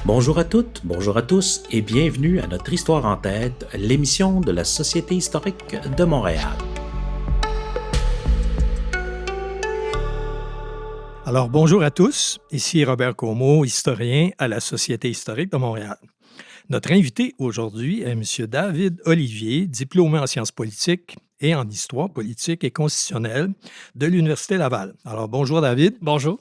Bonjour à toutes, bonjour à tous et bienvenue à notre Histoire en tête, l'émission de la Société historique de Montréal. Alors, bonjour à tous. Ici Robert Comeau, historien à la Société historique de Montréal. Notre invité aujourd'hui est M. David Olivier, diplômé en sciences politiques et en histoire politique et constitutionnelle de l'Université Laval. Alors, bonjour David. Bonjour.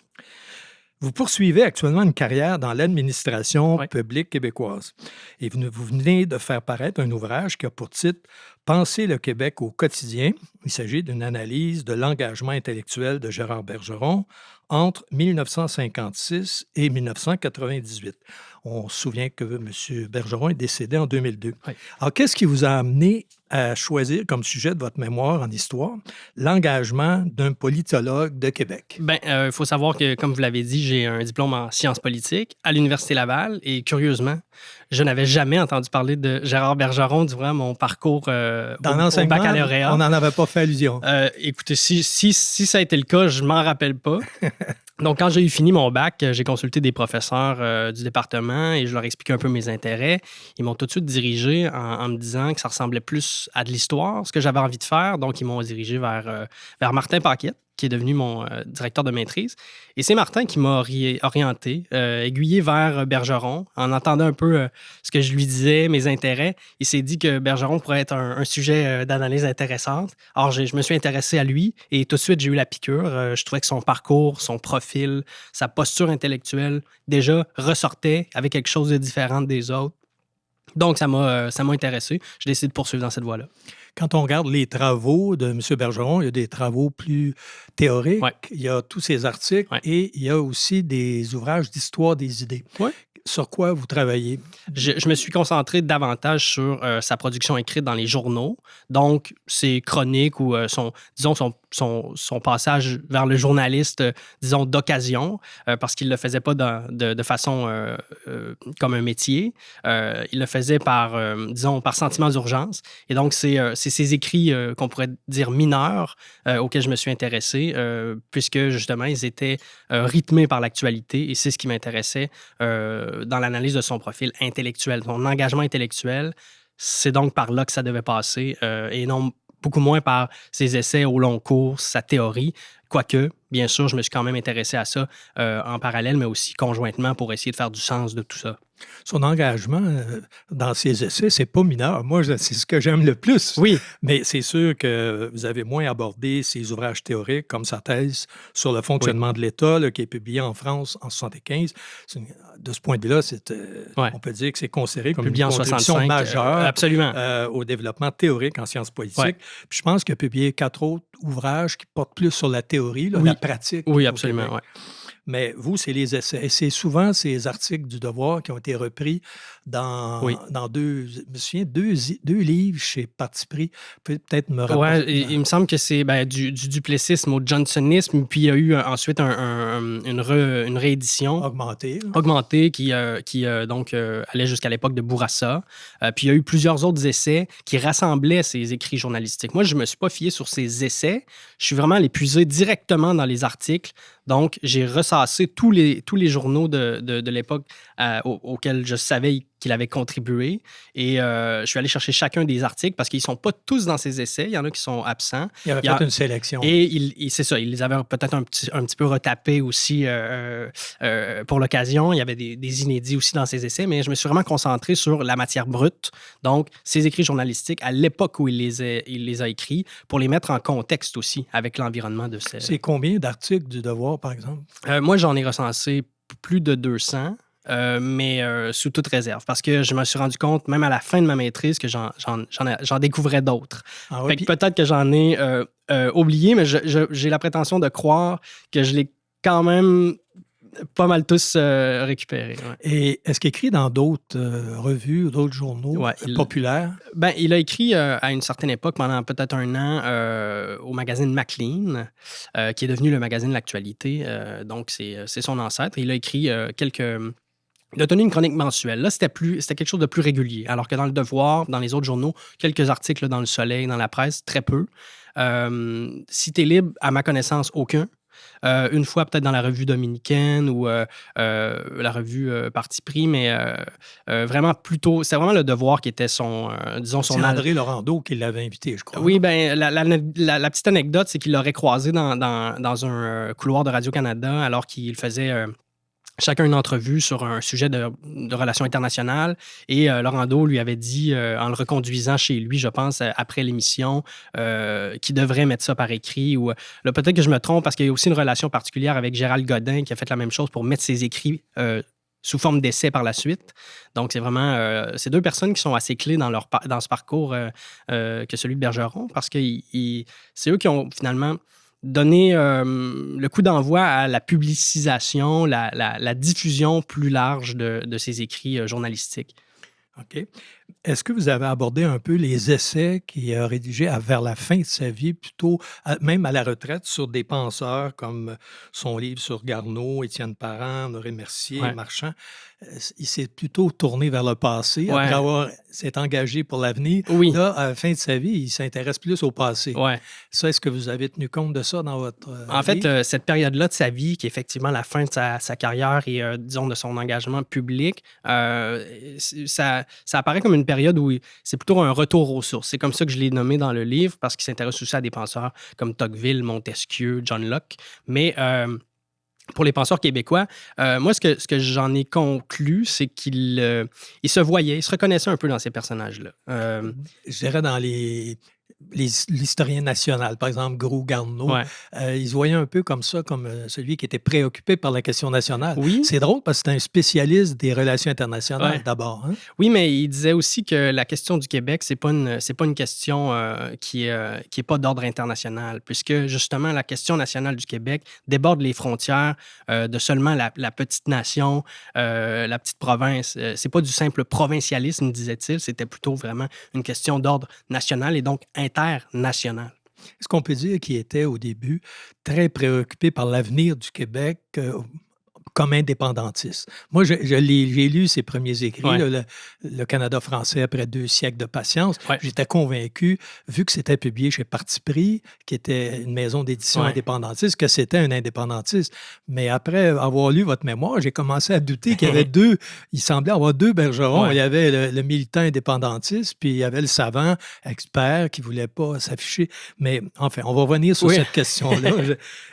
Vous poursuivez actuellement une carrière dans l'administration Oui. publique québécoise. Et vous venez de faire paraître un ouvrage qui a pour titre « Penser le Québec au quotidien ». Il s'agit d'une analyse de l'engagement intellectuel de Gérard Bergeron entre 1956 et 1998. On se souvient que M. Bergeron est décédé en 2002. Oui. Alors, qu'est-ce qui vous a amené à choisir comme sujet de votre mémoire en histoire l'engagement d'un politologue de Québec? Il faut savoir que, comme vous l'avez dit, j'ai un diplôme en sciences politiques à l'Université Laval et curieusement, je n'avais jamais entendu parler de Gérard Bergeron durant mon parcours au baccalauréat. On n'en avait pas fait allusion. Écoutez, si ça a été le cas, je m'en rappelle pas. Donc, quand j'ai eu fini mon bac, j'ai consulté des professeurs du département et je leur ai expliqué un peu mes intérêts. Ils m'ont tout de suite dirigé en me disant que ça ressemblait plus à de l'histoire, ce que j'avais envie de faire. Donc, ils m'ont dirigé vers Martin Paquette, qui est devenu mon directeur de maîtrise. Et c'est Martin qui m'a orienté, aiguillé vers Bergeron. En entendant un peu ce que je lui disais, mes intérêts, il s'est dit que Bergeron pourrait être un sujet d'analyse intéressante. Alors, je me suis intéressé à lui et tout de suite, j'ai eu la piqûre. Je trouvais que son parcours, son profil, sa posture intellectuelle, déjà ressortait avec quelque chose de différent des autres. Donc, ça m'a intéressé. J'ai décidé de poursuivre dans cette voie-là. Quand on regarde les travaux de M. Bergeron, il y a des travaux plus théoriques, Ouais. il y a tous ses articles et il y a aussi des ouvrages d'histoire des idées. Ouais. Sur quoi vous travaillez? Je me suis concentré davantage sur sa production écrite dans les journaux. Donc, ses chroniques ou son passage vers le journaliste, disons, d'occasion, parce qu'il ne le faisait pas de façon comme un métier. Il le faisait par sentiment d'urgence. Et donc, c'est ces écrits qu'on pourrait dire mineurs auxquels je me suis intéressé, puisque, justement, ils étaient rythmés par l'actualité. Et c'est ce qui m'intéressait dans l'analyse de son profil intellectuel, son engagement intellectuel. C'est donc par là que ça devait passer et non beaucoup moins par ses essais au long cours, sa théorie. Quoique, bien sûr, je me suis quand même intéressé à ça en parallèle, mais aussi conjointement pour essayer de faire du sens de tout ça. Son engagement dans ses essais, c'est pas mineur. Moi, c'est ce que j'aime le plus. Oui. Mais c'est sûr que vous avez moins abordé ses ouvrages théoriques, comme sa thèse sur le fonctionnement de l'État, là, qui est publiée en France en 1975. De ce point de vue-là, on peut dire que c'est considéré comme publié une contribution majeure absolument. Au développement théorique en sciences politiques. Ouais. Puis je pense qu'il a publié 4 autres ouvrages qui portent plus sur la théorie, là, la pratique. Oui, absolument, oui. Mais vous, c'est les essais. Et c'est souvent ces articles du Devoir qui ont été repris dans deux livres chez Parti pris. Peut-être me rappeler. Oui, il me semble que c'est du duplessisme au johnsonisme, puis il y a eu ensuite une réédition augmentée qui allait jusqu'à l'époque de Bourassa. Puis il y a eu plusieurs autres essais qui rassemblaient ces écrits journalistiques. Moi, je ne me suis pas fié sur ces essais. Je suis vraiment allé puiser directement dans les articles. Donc, j'ai ressassé tous les journaux de l'époque auxquels je savais qu'il avait contribué. Et je suis allé chercher chacun des articles parce qu'ils ne sont pas tous dans ces essais. Il y en a qui sont absents. Il avait fait une sélection. Et c'est ça, il les avait peut-être un petit peu retapés aussi pour l'occasion. Il y avait des inédits aussi dans ces essais, mais je me suis vraiment concentré sur la matière brute. Donc, ces écrits journalistiques à l'époque où il les a écrits pour les mettre en contexte aussi avec l'environnement de ces... C'est combien d'articles du Devoir, par exemple? Moi, j'en ai recensé plus de 200. Mais sous toute réserve, parce que je me suis rendu compte, même à la fin de ma maîtrise, que j'en découvrais d'autres. Ah ouais, peut-être que j'en ai oublié, mais j'ai la prétention de croire que je l'ai quand même pas mal tous récupérés. Ouais. Et est-ce qu'il écrit dans d'autres revues ou d'autres journaux populaires? Il a écrit à une certaine époque, pendant peut-être 1 an, au magazine Maclean, qui est devenu le magazine de l'actualité. Donc, c'est son ancêtre. Il a écrit il a tenu une chronique mensuelle. Là, c'était quelque chose de plus régulier. Alors que dans Le Devoir, dans les autres journaux, quelques articles dans Le Soleil, dans la presse, très peu. Cité libre, à ma connaissance, aucun. une fois peut-être dans la revue dominicaine ou la revue Parti pris, mais vraiment plutôt, c'est vraiment Le Devoir qui était son, disons, C'est son... André Laurando qui l'avait invité, je crois. Oui, ben la petite anecdote, c'est qu'il l'aurait croisé dans un couloir de Radio-Canada alors qu'il faisait chacun une entrevue sur un sujet de relations internationales. Et Laurando lui avait dit, en le reconduisant chez lui, je pense, après l'émission, qu'il devrait mettre ça par écrit. Ou là, peut-être que je me trompe parce qu'il y a aussi une relation particulière avec Gérald Godin qui a fait la même chose pour mettre ses écrits sous forme d'essai par la suite. Donc, c'est vraiment ces deux personnes qui sont assez clés dans ce parcours que celui de Bergeron, parce que c'est eux qui ont finalement donné le coup d'envoi à la publicisation, la diffusion plus large de ses écrits journalistiques. OK. Est-ce que vous avez abordé un peu les essais qu'il a rédigés vers la fin de sa vie, plutôt même à la retraite, sur des penseurs comme son livre sur Garneau, Étienne Parent, Honoré Mercier, Ouais. Marchand? Il s'est plutôt tourné vers le passé, Ouais. après avoir s'est engagé pour l'avenir. Oui. Là, à la fin de sa vie, il s'intéresse plus au passé. Ouais. Ça, est-ce que vous avez tenu compte de ça dans votre En livre? fait, cette période-là de sa vie, qui est effectivement la fin de sa carrière et, disons, de son engagement public, ça apparaît comme une période où c'est plutôt un retour aux sources. C'est comme ça que je l'ai nommé dans le livre, parce qu'il s'intéresse aussi à des penseurs comme Tocqueville, Montesquieu, John Locke. Mais pour les penseurs québécois, moi, ce que j'en ai conclu, c'est qu'il se voyait, il se reconnaissait un peu dans ces personnages-là. Je dirais dans l'historien national, par exemple, Gros Garneau, Ouais. il se voyait un peu comme ça, comme celui qui était préoccupé par la question nationale. Oui. C'est drôle parce que c'est un spécialiste des relations internationales Ouais. d'abord. Hein? Oui, mais il disait aussi que la question du Québec, c'est pas une question qui est pas d'ordre international, puisque justement la question nationale du Québec déborde les frontières de seulement la petite nation, la petite province. C'est pas du simple provincialisme, disait-il, c'était plutôt vraiment une question d'ordre national et donc international. Est-ce qu'on peut dire qu'il était au début très préoccupé par l'avenir du Québec comme indépendantiste? Moi, j'ai lu ses premiers écrits, Ouais. là, le Canada français après 2 siècles de patience. Ouais. J'étais convaincu, vu que c'était publié chez Parti pris, qui était une maison d'édition Ouais. indépendantiste, que c'était un indépendantiste. Mais après avoir lu votre mémoire, j'ai commencé à douter qu'il y avait il semblait avoir deux Bergeron. Ouais. Il y avait le militant indépendantiste, puis il y avait le savant expert qui ne voulait pas s'afficher. Mais enfin, on va revenir sur Oui. cette question-là.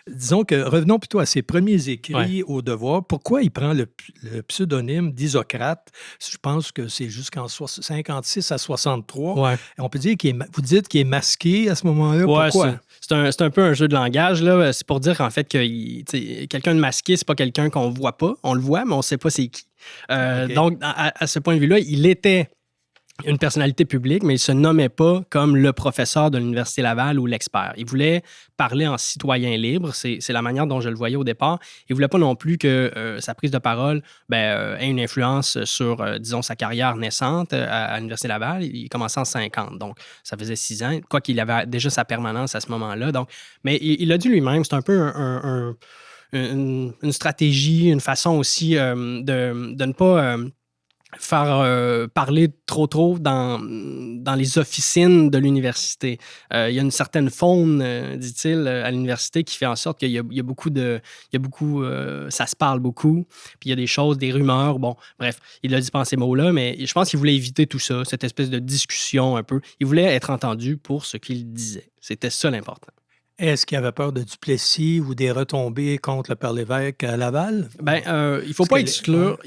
Disons que revenons plutôt à ses premiers écrits au Devoir. Pourquoi il prend le pseudonyme d'Isocrate? Je pense que c'est jusqu'en 56 à 63. Ouais. On peut dire vous dites qu'il est masqué à ce moment-là. Ouais, Pourquoi? c'est un peu un jeu de langage, là. C'est pour dire, en fait, que quelqu'un de masqué, c'est pas quelqu'un qu'on voit pas. On le voit, mais on sait pas c'est qui. OK. Donc, à ce point de vue-là, il était une personnalité publique, mais il se nommait pas comme le professeur de l'Université Laval ou l'expert. Il voulait parler en citoyen libre. C'est la manière dont je le voyais au départ. Il voulait pas non plus que sa prise de parole ait une influence sur, disons, sa carrière naissante à l'Université Laval. Il commençait en 50, donc ça faisait 6 ans. Quoi qu'il avait déjà sa permanence à ce moment-là. Donc, mais il a dit lui-même, c'est un peu une stratégie, une façon aussi de ne pas faire parler trop dans les officines de l'université. Il y a une certaine faune, dit-il, à l'université qui fait en sorte qu'il y a beaucoup ça se parle beaucoup, puis il y a des choses, des rumeurs, bon, bref, il a dit ces mots-là, mais je pense qu'il voulait éviter tout ça, cette espèce de discussion un peu. Il voulait être entendu pour ce qu'il disait. C'était ça l'important. Est-ce qu'il avait peur de Duplessis ou des retombées contre le Père Lévesque à Laval? Il faut pas exclure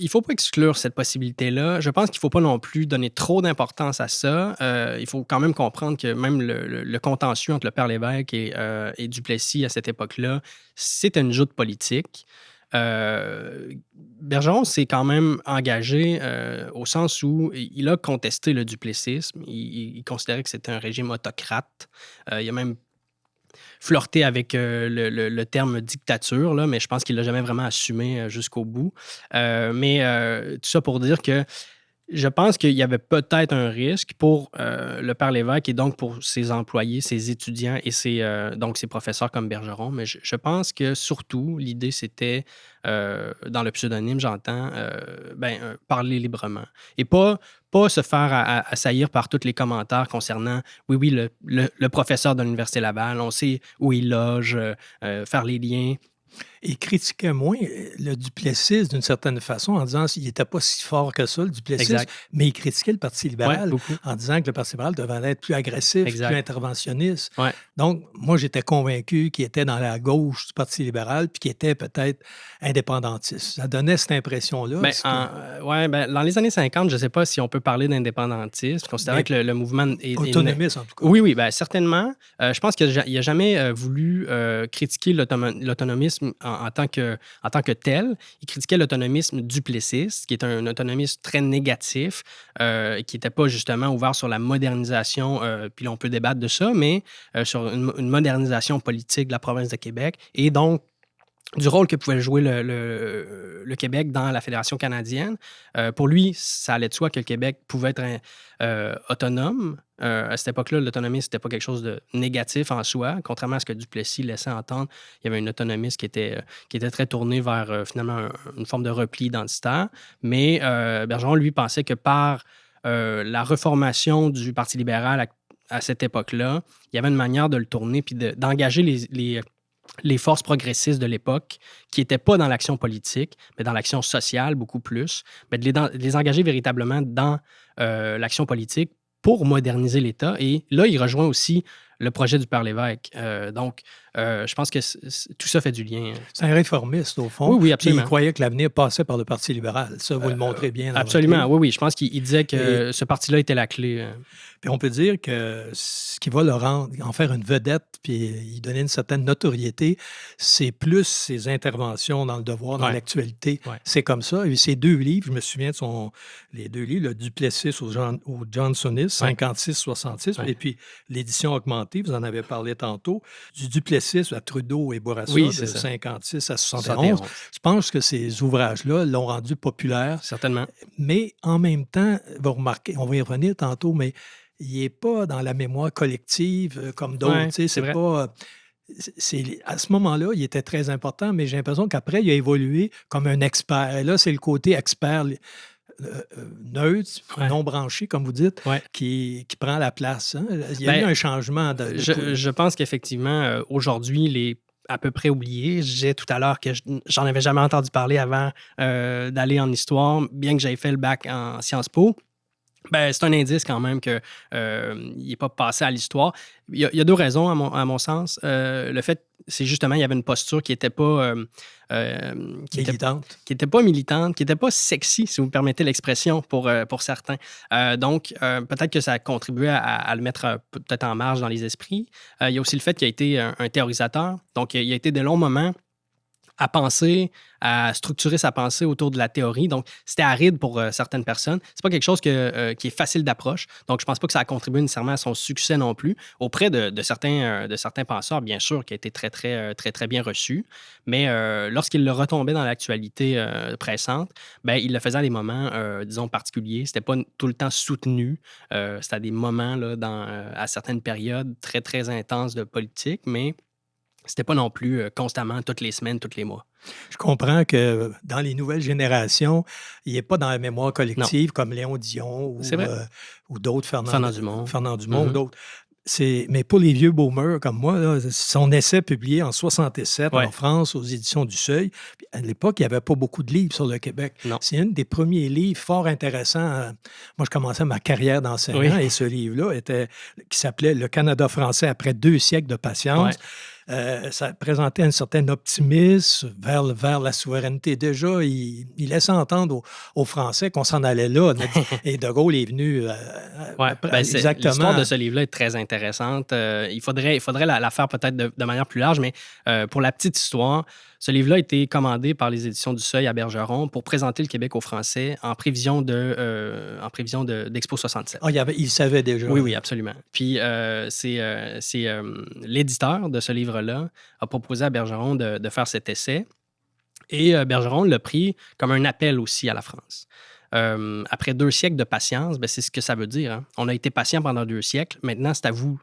cette possibilité-là. Je pense qu'il faut pas non plus donner trop d'importance à ça. Il faut quand même comprendre que même le contentieux entre le Père Lévesque et Duplessis à cette époque-là, c'était une joute politique. Bergeron s'est quand même engagé au sens où il a contesté le duplessisme. Il considérait que c'était un régime autocrate. Il a même flirté avec le terme dictature, là, mais je pense qu'il ne l'a jamais vraiment assumé jusqu'au bout. Tout ça pour dire que je pense qu'il y avait peut-être un risque pour le Père Lévesque et donc pour ses employés, ses étudiants et donc ses professeurs comme Bergeron. Mais je pense que surtout, l'idée, c'était, dans le pseudonyme, j'entends, parler librement. Et pas se faire assaillir par tous les commentaires concernant, oui, le professeur de l'Université Laval, on sait où il loge, faire les liens Il critiquait moins le Duplessis d'une certaine façon en disant qu'il n'était pas si fort que ça, le Duplessis, Exact. mais il critiquait le Parti Ouais, libéral beaucoup. en disant que le Parti libéral devait être plus agressif, Exact. plus interventionniste. Ouais. Donc, moi, j'étais convaincu qu'il était dans la gauche du Parti libéral puis qu'il était peut-être indépendantiste. Ça donnait cette impression-là. Ben, parce que- ouais, ben, dans les années 50, je ne sais pas si on peut parler d'indépendantisme, considérant Mais que le mouvement est autonomiste, en tout cas. Oui, oui, ben, certainement. Je pense qu'il n'a jamais voulu critiquer l'autonomisme en tant que tel. Il critiquait l'autonomisme duplessiste, qui est un autonomisme très négatif, qui n'était pas justement ouvert sur la modernisation, puis là, on peut débattre de ça, mais sur une modernisation politique de la province de Québec, et donc du rôle que pouvait jouer le Québec dans la Fédération canadienne. Pour lui, ça allait de soi que le Québec pouvait être autonome. À cette époque-là, l'autonomie, c'était pas quelque chose de négatif en soi. Contrairement à ce que Duplessis laissait entendre, il y avait une autonomie qui était très tournée vers finalement une forme de repli identitaire. Mais Bergeron, lui, pensait que par la reformation du Parti libéral à cette époque-là, il y avait une manière de le tourner puis d'engager les forces progressistes de l'époque qui n'étaient pas dans l'action politique, mais dans l'action sociale beaucoup plus, mais de les engager véritablement dans l'action politique pour moderniser l'État. Et là, il rejoint aussi le projet du Père Lévesque. Donc, je pense que tout ça fait du lien. C'est un réformiste, au fond. Oui, oui, Puis absolument. il croyait que l'avenir passait par le Parti libéral. Ça, vous le montrez bien. Dans Absolument, votre oui, oui. Je pense qu'il disait que ce parti-là était la clé. Puis on peut dire que ce qui va le rendre, en faire une vedette, puis il donner une certaine notoriété, c'est plus ses interventions dans le devoir, dans Ouais. l'actualité. Ouais. C'est comme ça. Et ces deux livres, je me souviens de les deux livres, le Duplessis au Johnsoniste, 56-66, Ouais. et puis l'édition augmentée, vous en avez parlé tantôt, du Duplessis à Trudeau et Bourassa, Oui, de c'est ça. 56 à 71. Je pense que ces ouvrages-là l'ont rendu populaire. Certainement. Mais en même temps, vous remarquez, on va y revenir tantôt, mais il n'est pas dans la mémoire collective comme d'autres. Ouais, Tu sais, c'est vrai. pas. À ce moment-là, il était très important, mais j'ai l'impression qu'après, il a évolué comme un expert. Et là, c'est le côté expert neutre, Ouais. non branché, comme vous dites, Ouais. qui prend la place. Hein? Il y a eu un changement de Je pense qu'effectivement, aujourd'hui, il est à peu près oublié. Je disais tout à l'heure que j'en avais jamais entendu parler avant d'aller en histoire, bien que j'aie fait le bac en Sciences Po. Ben, c'est un indice quand même qu'il n'est pas passé à l'histoire. Il y a deux raisons, à mon sens. Le fait, c'est justement, il y avait une posture qui n'était pas... militante. qui n'était pas militante, qui n'était pas sexy, si vous me permettez l'expression, pour certains. Donc, peut-être que ça a contribué à le mettre peut-être en marge dans les esprits. Il y a aussi le fait qu'il a été un théorisateur. Donc, il a été de longs moments à penser, à structurer sa pensée autour de la théorie. Donc, c'était aride pour certaines personnes. C'est pas quelque chose qui est facile d'approche. Donc, je pense pas que ça a contribué nécessairement à son succès non plus. Auprès de certains penseurs, bien sûr, qui a été très, très, très, très bien reçu. Mais lorsqu'il le retombait dans l'actualité pressante, ben, il le faisait à des moments, disons, particuliers. C'était pas tout le temps soutenu. C'était à des moments, là, à certaines périodes très, très intenses de politique, mais c'était pas non plus constamment, toutes les semaines, tous les mois. Je comprends que dans les nouvelles générations, il n'est pas dans la mémoire collective comme Léon Dion ou d'autres, Fernand Dumont Mm-hmm. ou d'autres. Mais pour les vieux boomers comme moi, là, son essai publié en 67 en France aux éditions du Seuil. Puis à l'époque, il n'y avait pas beaucoup de livres sur le Québec. Non. C'est un des premiers livres fort intéressants. Moi, je commençais ma carrière d'enseignant et ce livre-là qui s'appelait « Le Canada français après 2 siècles de patience ». Ça présentait un certain optimisme vers la souveraineté. Déjà, il laissait entendre aux Français qu'on s'en allait là. Et De Gaulle est venu exactement. L'histoire de ce livre-là est très intéressante. Il faudrait la faire peut-être de manière plus large, mais pour la petite histoire, ce livre-là a été commandé par les éditions du Seuil à Bergeron pour présenter le Québec aux Français en prévision d'Expo 67. Ah, il savait déjà. Oui, oui, absolument. Puis l'éditeur de ce livre-là a proposé à Bergeron de faire cet essai. Et Bergeron l'a pris comme un appel aussi à la France. Après 2 siècles de patience, ben, c'est ce que ça veut dire. Hein. On a été patient pendant 2 siècles. Maintenant, c'est à vous.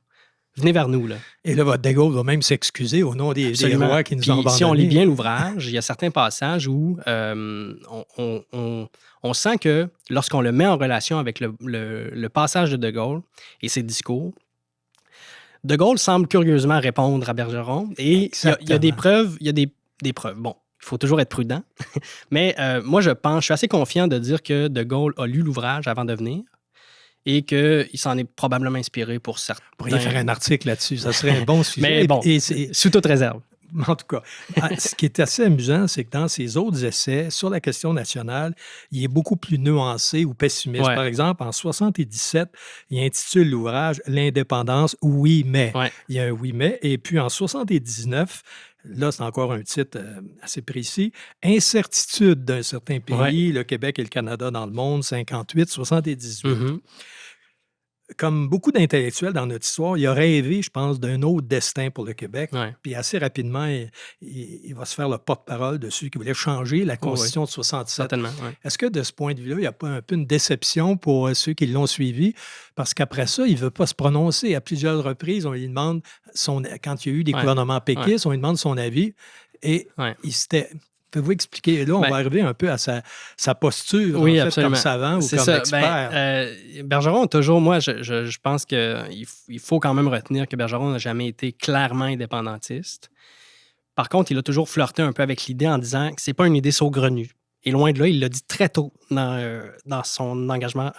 Venez vers nous. Là. Et là, votre De Gaulle va même s'excuser au nom des rois qui nous ont abandonnés. Si on lit bien l'ouvrage, il y a certains passages où on sent que lorsqu'on le met en relation avec le passage de Gaulle et ses discours, De Gaulle semble curieusement répondre à Bergeron. Et il y a des preuves, il y a des preuves. Bon, il faut toujours être prudent. Mais moi, je suis assez confiant de dire que De Gaulle a lu l'ouvrage avant de venir et qu'il s'en est probablement inspiré pour certains. Vous pourriez faire un article là-dessus, ça serait un bon sujet. Mais bon, sous toute réserve. En tout cas, ce qui est assez amusant, c'est que dans ses autres essais sur la question nationale, il est beaucoup plus nuancé ou pessimiste. Ouais. Par exemple, en 1977, il intitule l'ouvrage « L'indépendance, oui, mais ». Ouais. Il y a un « oui, mais ». Et puis en 1979, là, c'est encore un titre assez précis, « Incertitude d'un certain pays, le Québec et le Canada dans le monde, 58-78 ». Comme beaucoup d'intellectuels dans notre histoire, il a rêvé, je pense, d'un autre destin pour le Québec. Ouais. Puis assez rapidement, il va se faire le porte-parole de ceux qui voulaient changer la Constitution de 67. Certainement, ouais. Est-ce que de ce point de vue-là, il n'y a pas un peu une déception pour ceux qui l'ont suivi? Parce qu'après ça, il ne veut pas se prononcer. À plusieurs reprises, on lui demande, quand il y a eu des gouvernements péquistes, on lui demande son avis. Et il s'était... Pouvez-vous expliquer? Là, on va arriver un peu à sa posture, oui, en fait, comme savant ou comme expert. Bergeron, toujours, moi, je pense qu'il faut quand même retenir que Bergeron n'a jamais été clairement indépendantiste. Par contre, il a toujours flirté un peu avec l'idée en disant que c'est pas une idée saugrenue. Et loin de là, il l'a dit très tôt dans son engagement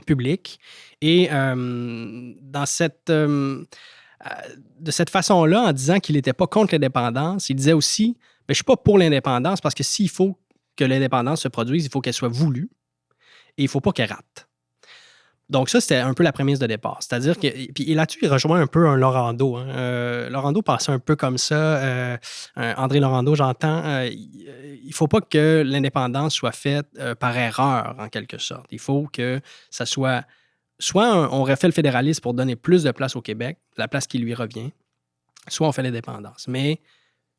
public. Et de cette façon-là, en disant qu'il n'était pas contre l'indépendance, il disait aussi... Mais je ne suis pas pour l'indépendance parce que s'il faut que l'indépendance se produise, il faut qu'elle soit voulue et il ne faut pas qu'elle rate. Donc ça, c'était un peu la prémisse de départ. C'est-à-dire que... Et là-dessus, il rejoint un peu un Laurando. Laurando passait un peu comme ça. André Laurando, j'entends. Il ne faut pas que l'indépendance soit faite par erreur, en quelque sorte. Il faut que ça soit... Soit on refait le fédéralisme pour donner plus de place au Québec, la place qui lui revient, soit on fait l'indépendance. Mais...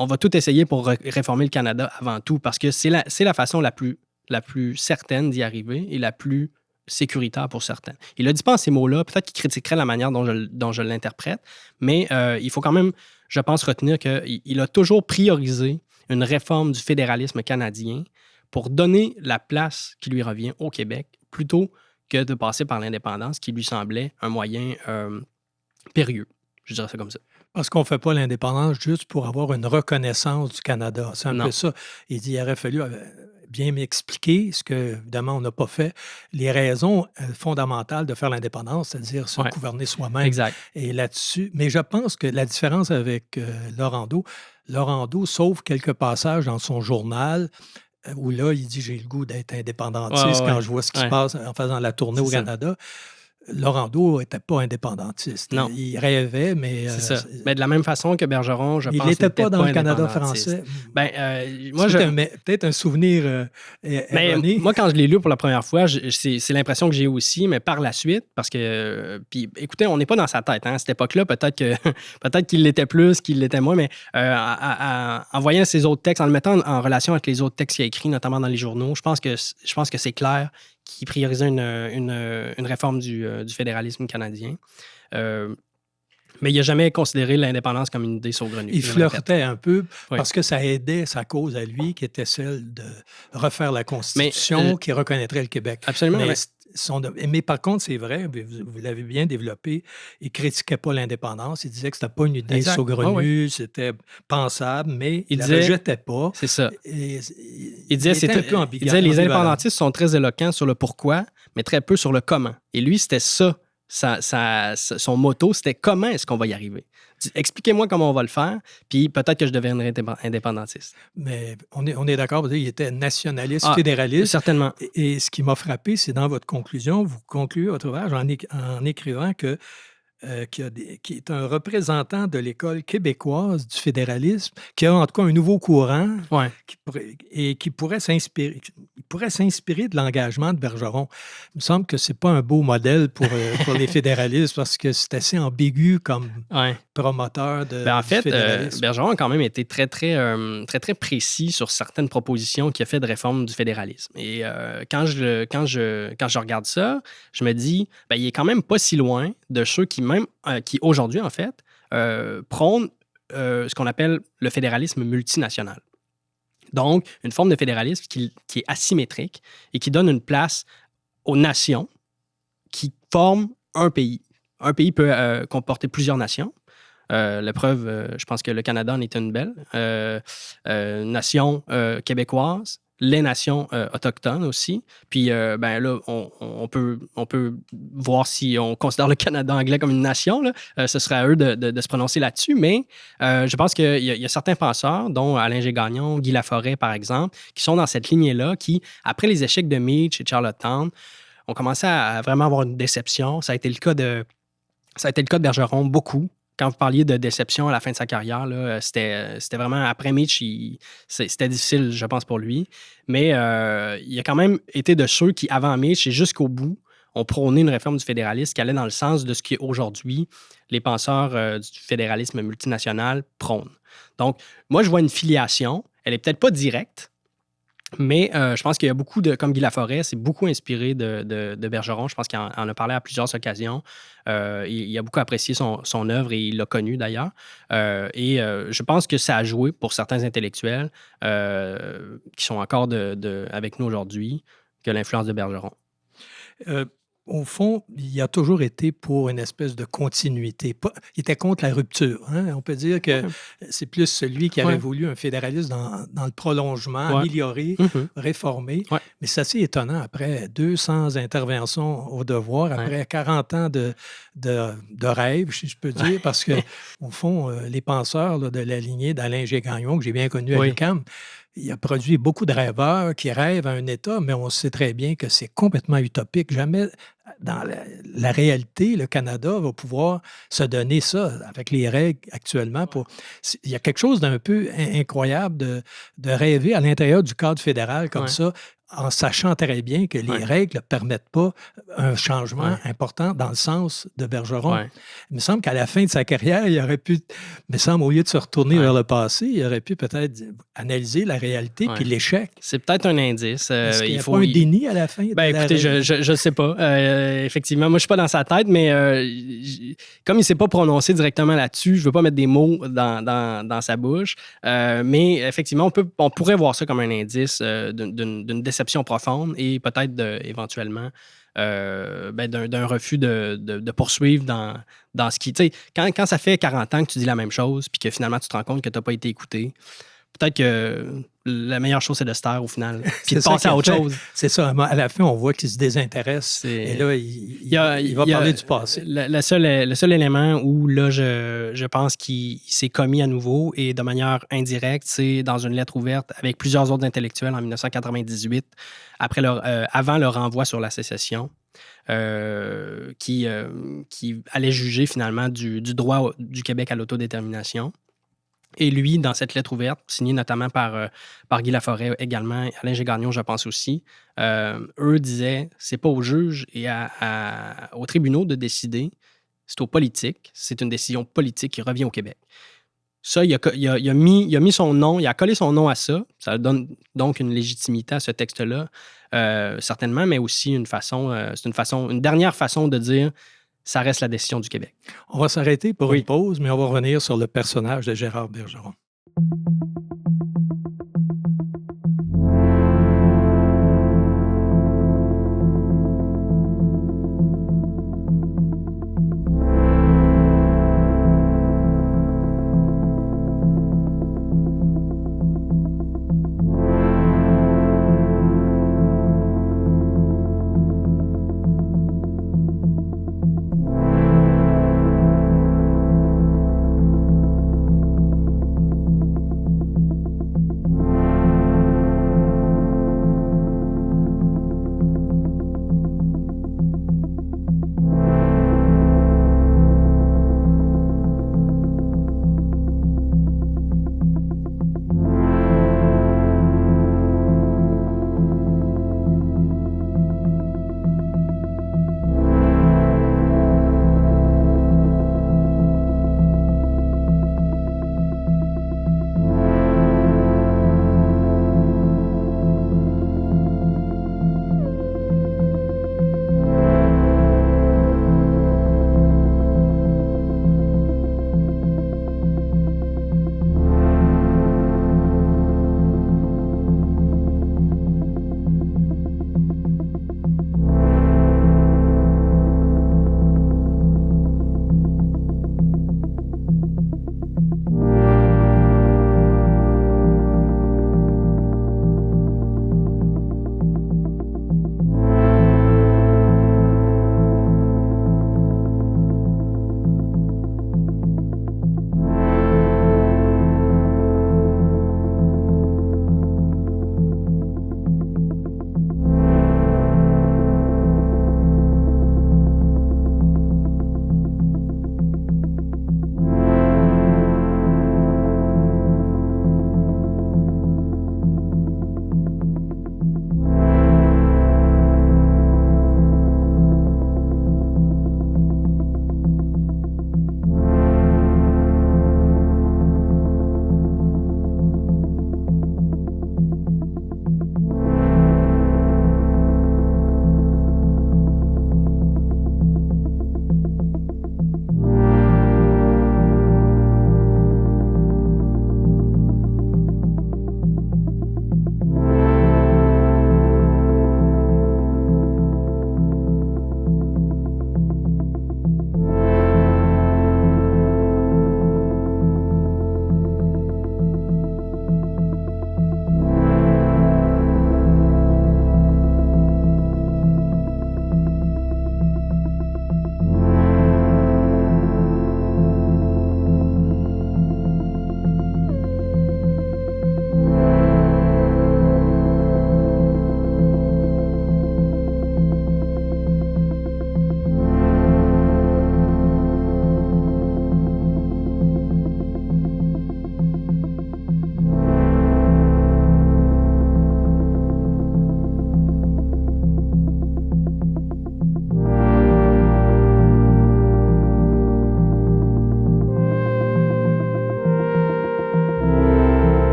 on va tout essayer pour réformer le Canada avant tout, parce que c'est la façon la plus certaine d'y arriver et la plus sécuritaire pour certains. Il a dit pas en ces mots-là, peut-être qu'il critiquerait la manière dont je l'interprète, mais il faut quand même, je pense, retenir qu'il a toujours priorisé une réforme du fédéralisme canadien pour donner la place qui lui revient au Québec, plutôt que de passer par l'indépendance, qui lui semblait un moyen périlleux. Je dirais ça comme ça. Parce qu'on ne fait pas l'indépendance juste pour avoir une reconnaissance du Canada. C'est un peu ça. Il dit qu'il aurait fallu bien m'expliquer, ce que, évidemment, on n'a pas fait, les raisons fondamentales de faire l'indépendance, c'est-à-dire se gouverner soi-même. Exact. Et là-dessus, mais je pense que la différence avec Laurando sauve quelques passages dans son journal où là, il dit « j'ai le goût d'être indépendantiste quand je vois ce qui se passe en faisant la tournée au Canada ». Laurando n'était pas indépendantiste. Non. Il rêvait, mais... c'est ça. Mais de la même façon que Bergeron, je pense qu'il n'était pas dans le Canada français. Moi, peut-être un souvenir erroné. Moi, quand je l'ai lu pour la première fois, c'est l'impression que j'ai aussi, mais par la suite, parce que... puis, écoutez, on n'est pas dans sa tête. À cette époque-là, peut-être qu'il l'était plus, qu'il l'était moins, mais en voyant ses autres textes, en le mettant en relation avec les autres textes qu'il a écrits, notamment dans les journaux, je pense que c'est clair qui priorisait une réforme du fédéralisme canadien. Mais il n'a jamais considéré l'indépendance comme une idée saugrenue. Il flirtait un peu parce que ça aidait sa cause à lui, qui était celle de refaire la Constitution qui reconnaîtrait le Québec. Absolument. Mais par contre, c'est vrai, vous l'avez bien développé, il ne critiquait pas l'indépendance. Il disait que ce n'était pas une idée saugrenue, c'était pensable, mais il ne la rejetait pas. C'est ça. Il disait un peu ambigu. Il disait les indépendantistes sont très éloquents sur le pourquoi, mais très peu sur le comment. Et lui, c'était ça. Son motto, c'était comment est-ce qu'on va y arriver? Expliquez-moi comment on va le faire, puis peut-être que je deviendrai indépendantiste. Mais on est d'accord, il était nationaliste, fédéraliste. Certainement. Et ce qui m'a frappé, c'est dans votre conclusion, vous concluez votre ouvrage en écrivant qui est un représentant de l'école québécoise du fédéralisme, qui a en tout cas un nouveau courant qui pourrait s'inspirer. Il pourrait s'inspirer de l'engagement de Bergeron. Il me semble que ce n'est pas un beau modèle pour les fédéralistes parce que c'est assez ambigu comme promoteur de fédéralisme. Bergeron a quand même été très, très précis sur certaines propositions qu'il a fait de réforme du fédéralisme. Et quand je regarde ça, je me dis, il est quand même pas si loin de ceux qui aujourd'hui, en fait, prônent ce qu'on appelle le fédéralisme multinational. Donc, une forme de fédéralisme qui est asymétrique et qui donne une place aux nations qui forment un pays. Un pays peut comporter plusieurs nations. La preuve, je pense que le Canada en est une belle. Nation québécoise, les nations autochtones aussi. Puis ben là, on peut voir si on considère le Canada anglais comme une nation. Là. Ce serait à eux de se prononcer là-dessus. Mais je pense qu'il y a certains penseurs, dont Alain G. Gagnon, Guy Laforêt, par exemple, qui sont dans cette lignée-là, qui, après les échecs de Meach et de Charlottetown, ont commencé à vraiment avoir une déception. Ça a été le cas de Bergeron, beaucoup. Quand vous parliez de déception à la fin de sa carrière, là, c'était vraiment après Meach, c'était difficile, je pense, pour lui. Mais il a quand même été de ceux qui, avant Meach et jusqu'au bout, ont prôné une réforme du fédéralisme qui allait dans le sens de ce qui, aujourd'hui, les penseurs du fédéralisme multinational prônent. Donc, moi, je vois une filiation. Elle n'est peut-être pas directe, mais je pense qu'il y a beaucoup de, comme Guy Laforêt, c'est beaucoup inspiré de Bergeron. Je pense qu'il en a parlé à plusieurs occasions. Il a beaucoup apprécié son œuvre et il l'a connu d'ailleurs. Je pense que ça a joué pour certains intellectuels qui sont encore avec nous aujourd'hui que l'influence de Bergeron. Au fond, il a toujours été pour une espèce de continuité. Il était contre la rupture. Hein? On peut dire que c'est plus celui qui aurait voulu un fédéralisme dans le prolongement, amélioré, réformé. Mais c'est assez étonnant, après 200 interventions au devoir, après 40 ans de rêve, si je peux dire, parce que, au fond, les penseurs là, de la lignée d'Alain G. Gagnon, que j'ai bien connu à l'UQAM, il a produit beaucoup de rêveurs qui rêvent à un État, mais on sait très bien que c'est complètement utopique. Jamais, dans la réalité, le Canada va pouvoir se donner ça avec les règles actuellement. Il y a quelque chose d'un peu incroyable de rêver à l'intérieur du cadre fédéral comme ça, en sachant très bien que les règles ne permettent pas un changement important dans le sens de Bergeron. Il me semble qu'à la fin de sa carrière, il aurait pu, au lieu de se retourner vers le passé, il aurait pu peut-être analyser la réalité puis l'échec. C'est peut-être un indice. Est-ce qu'il n'y a pas un déni à la fin? Écoutez, je ne sais pas. Effectivement, moi, je ne suis pas dans sa tête, mais comme il ne s'est pas prononcé directement là-dessus, je ne veux pas mettre des mots dans sa bouche. Mais effectivement, on pourrait voir ça comme un indice d'une déception profonde et peut-être éventuellement d'un refus de poursuivre dans ce qui... Tu sais, quand ça fait 40 ans que tu dis la même chose puis que finalement tu te rends compte que tu n'as pas été écouté, peut-être que la meilleure chose, c'est de se taire au final puis de passer à autre chose. C'est ça. À la fin, on voit qu'il se désintéresse et là, il va parler du passé. Le seul élément où là, je pense qu'il s'est commis à nouveau et de manière indirecte, c'est dans une lettre ouverte avec plusieurs autres intellectuels en 1998, avant le renvoi sur la sécession, qui allait juger finalement du droit du Québec à l'autodétermination. Et lui, dans cette lettre ouverte, signée notamment par Guy Laforêt également, Alain G. Gagnon, je pense aussi, eux disaient, c'est pas aux juges et aux tribunaux de décider, c'est aux politiques, c'est une décision politique qui revient au Québec. Ça, il a mis son nom, il a collé son nom à ça. Ça donne donc une légitimité à ce texte-là, certainement, mais aussi une dernière façon de dire ça reste la décision du Québec. On va s'arrêter pour une pause, mais on va revenir sur le personnage de Gérard Bergeron.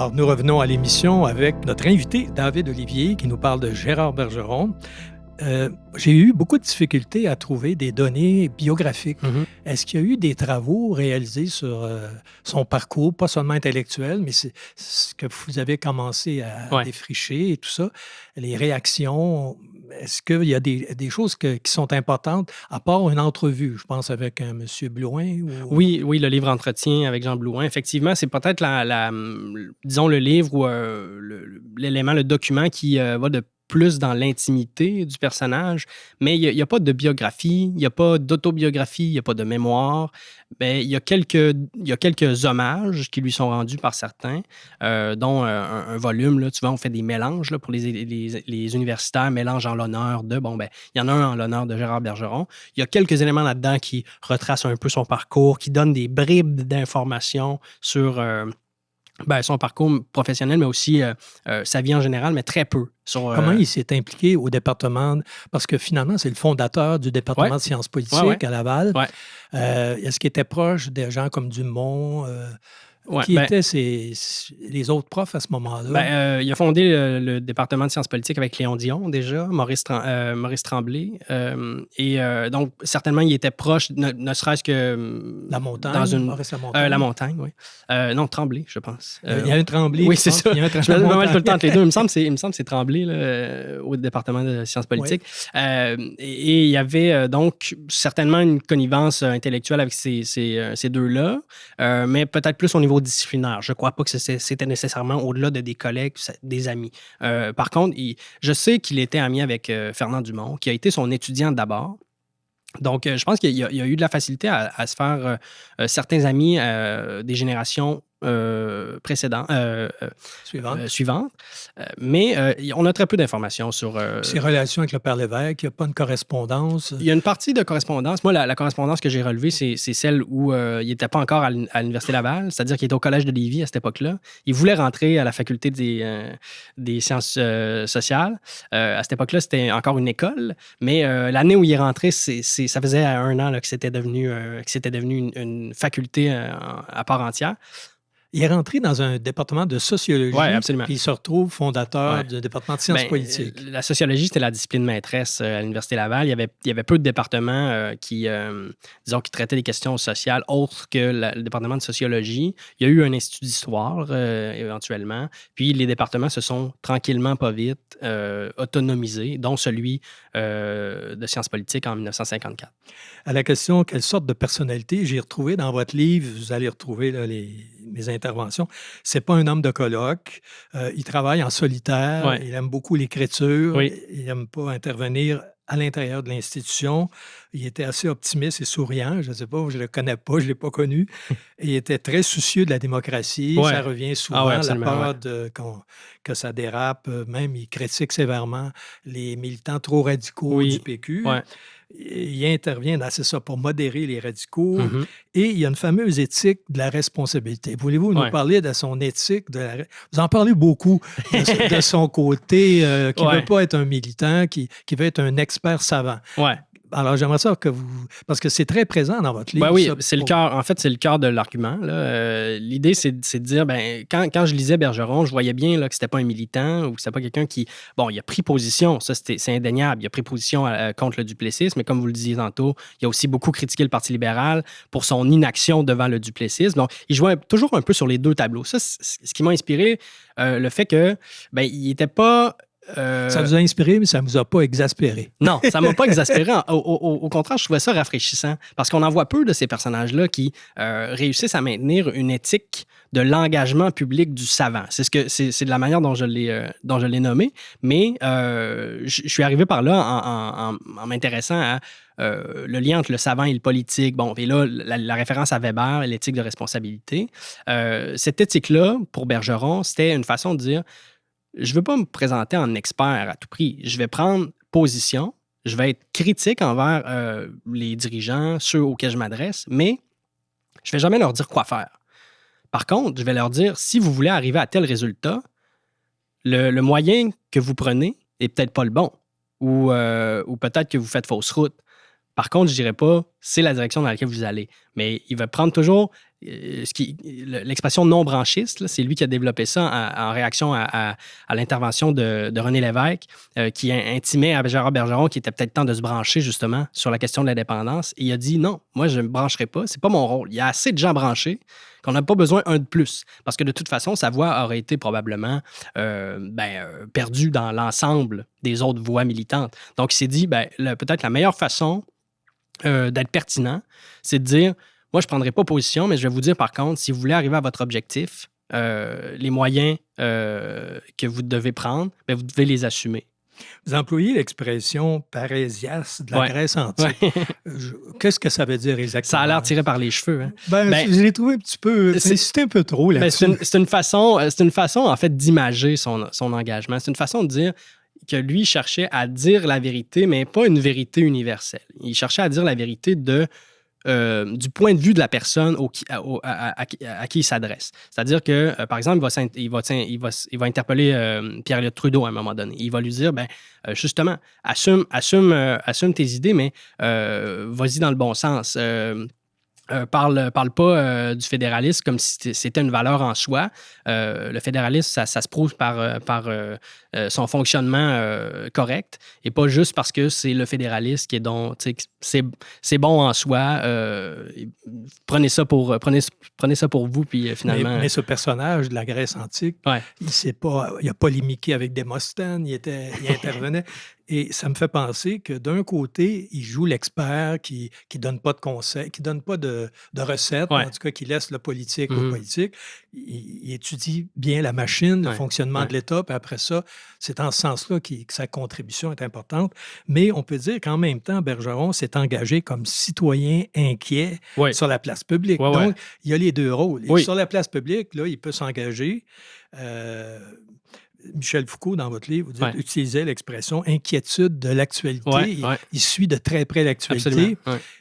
Alors, nous revenons à l'émission avec notre invité, David Olivier, qui nous parle de Gérard Bergeron. J'ai eu beaucoup de difficultés à trouver des données biographiques. Mhm. Est-ce qu'il y a eu des travaux réalisés sur son parcours, pas seulement intellectuel, mais c'est ce que vous avez commencé à défricher et tout ça, les réactions? Est-ce qu'il y a des choses qui sont importantes, à part une entrevue, je pense, avec M. Blouin? Ou... Oui, le livre Entretien avec Jean Blouin. Effectivement, c'est peut-être disons, le livre ou l'élément, le document qui va de plus dans l'intimité du personnage, mais il n'y a pas de biographie, il n'y a pas d'autobiographie, il n'y a pas de mémoire. Mais il y a quelques hommages qui lui sont rendus par certains, dont un volume. Là, tu vois, on fait des mélanges là, pour les universitaires, mélange en l'honneur de... Bon, ben, il y en a un en l'honneur de Gérard Bergeron. Il y a quelques éléments là-dedans qui retracent un peu son parcours, qui donnent des bribes d'informations sur... son parcours professionnel, mais aussi sa vie en général, mais très peu. Comment il s'est impliqué au département? Parce que finalement, c'est le fondateur du département de sciences politiques à Laval. Ouais. Est-ce qu'il était proche des gens comme Dumont? Qui étaient les autres profs à ce moment-là? Il a fondé le département de sciences politiques avec Léon Dion, déjà, Maurice Tremblay. Donc, certainement, il était proche, ne serait-ce que... La Montagne, Maurice Lamontagne. La Montagne, oui. Non, Tremblay, je pense. Il y a un Tremblay. Oui, c'est ça. Il y a un je me mêle tout le temps entre les deux. Il me semble que c'est Tremblay là, au département de sciences politiques. Et il y avait donc certainement une connivence intellectuelle avec ces deux-là, mais peut-être plus au niveau disciplinaire. Je ne crois pas que c'était nécessairement au-delà de des collègues, des amis. Par contre, je sais qu'il était ami avec Fernand Dumont, qui a été son étudiant d'abord. Donc, je pense qu'il y a eu de la facilité à se faire certains amis des générations suivantes. Mais on a très peu d'informations sur... Ses relations avec le Père Lévesque, il n'y a pas une correspondance? Il y a une partie de correspondance. Moi, la correspondance que j'ai relevée, c'est celle où il n'était pas encore à l'Université Laval, c'est-à-dire qu'il était au Collège de Lévis à cette époque-là. Il voulait rentrer à la Faculté des sciences sociales. À cette époque-là, c'était encore une école, mais l'année où il est rentré, ça faisait 1 an là, que c'était devenu une faculté à part entière. Il est rentré dans un département de sociologie, absolument. Puis il se retrouve fondateur du département de sciences politiques. La sociologie, c'était la discipline maîtresse à l'Université Laval. Il y avait peu de départements qui traitaient des questions sociales autres que le département de sociologie. Il y a eu un institut d'histoire, éventuellement. Puis les départements se sont tranquillement, pas vite, autonomisés, dont celui de sciences politiques en 1954. À la question « Quelle sorte de personnalité ?» j'ai retrouvé dans votre livre, vous allez retrouver là, mes interventions. C'est pas un homme de colloque. Il travaille en solitaire. Il aime beaucoup l'écriture. Il n'aime pas intervenir à l'intérieur de l'institution. Il était assez optimiste et souriant. Je ne sais pas, je ne le connais pas, je ne l'ai pas connu. Il était très soucieux de la démocratie. Ça revient souvent, la peur que ça dérape. Même, il critique sévèrement les militants trop radicaux du PQ. Il intervient, c'est ça, pour modérer les radicaux. Et il y a une fameuse éthique de la responsabilité. Voulez-vous nous parler de son éthique? Vous en parlez beaucoup de son côté, qui ne veut pas être un militant, qui veut être un expert savant. Alors, j'aimerais ça que vous... Parce que c'est très présent dans votre livre. C'est le cœur. En fait, c'est le cœur de l'argument. L'idée, c'est de dire, quand je lisais Bergeron, je voyais bien là, que c'était pas un militant ou que c'était pas quelqu'un qui... Bon, il a pris position, ça, c'est indéniable. Il a pris position contre le Duplessis, mais comme vous le disiez tantôt, il a aussi beaucoup critiqué le Parti libéral pour son inaction devant le Duplessis. Donc, il jouait toujours un peu sur les deux tableaux. Ça, c'est ce qui m'a inspiré, le fait que, il n'était pas... Ça vous a inspiré, mais ça ne vous a pas exaspéré. Non, ça ne m'a pas exaspéré. Au contraire, je trouvais ça rafraîchissant parce qu'on en voit peu de ces personnages-là qui réussissent à maintenir une éthique de l'engagement public du savant. C'est de la manière dont je l'ai nommé, mais je suis arrivé par là en m'intéressant à le lien entre le savant et le politique. Bon, et là, la référence à Weber, l'éthique de responsabilité. Cette éthique-là, pour Bergeron, c'était une façon de dire... Je ne veux pas me présenter en expert à tout prix. Je vais prendre position, je vais être critique envers les dirigeants, ceux auxquels je m'adresse, mais je ne vais jamais leur dire quoi faire. Par contre, je vais leur dire, si vous voulez arriver à tel résultat, le moyen que vous prenez n'est peut-être pas le bon ou peut-être que vous faites fausse route. Par contre, je ne dirais pas, c'est la direction dans laquelle vous allez. Mais il va prendre toujours l'expression non-branchiste, là, c'est lui qui a développé ça en réaction à l'intervention de René Lévesque, qui intimait à Gérard Bergeron qu'il était peut-être temps de se brancher justement sur la question de l'indépendance. Et il a dit non, moi je ne me brancherai pas, c'est pas mon rôle. Il y a assez de gens branchés qu'on n'a pas besoin un de plus. Parce que de toute façon, sa voix aurait été probablement perdue dans l'ensemble des autres voix militantes. Donc il s'est dit, peut-être la meilleure façon d'être pertinent, c'est de dire, moi, je ne prendrai pas position, mais je vais vous dire par contre, si vous voulez arriver à votre objectif, les moyens que vous devez prendre, vous devez les assumer. Vous employez l'expression parésias de la Grèce antique. Ouais. Qu'est-ce que ça veut dire exactement? Ça a l'air tiré par les cheveux. Hein? Je l'ai trouvé un petit peu... C'est un peu trop là-dessus. C'est une façon, en fait, d'imager son engagement. C'est une façon de dire que lui cherchait à dire la vérité, mais pas une vérité universelle. Il cherchait à dire la vérité du point de vue de la personne à qui il s'adresse. C'est-à-dire que, par exemple, il va interpeller Pierre-Éliott Trudeau à un moment donné. Il va lui dire, justement, assume tes idées, mais vas-y dans le bon sens. Parle pas du fédéralisme comme si c'était une valeur en soi. Le fédéralisme, ça se prouve par son fonctionnement correct et pas juste parce que c'est le fédéralisme qui est donc, c'est bon en soi. Prenez ça pour vous, puis finalement... Mais ce personnage de la Grèce antique, il a polémiqué avec Démosthène, il intervenait. Et ça me fait penser que d'un côté, il joue l'expert qui donne pas de conseils, qui donne pas de recettes, en tout cas qui laisse le politique au politique. Il étudie bien la machine, le fonctionnement de l'État, puis après ça, c'est en ce sens-là que sa contribution est importante. Mais on peut dire qu'en même temps, Bergeron s'est engagé comme citoyen inquiet sur la place publique. Donc, il y a les deux rôles. Et sur la place publique, là, il peut s'engager... Michel Foucault, dans votre livre, vous utilisez l'expression « inquiétude de l'actualité ». Il suit de très près l'actualité.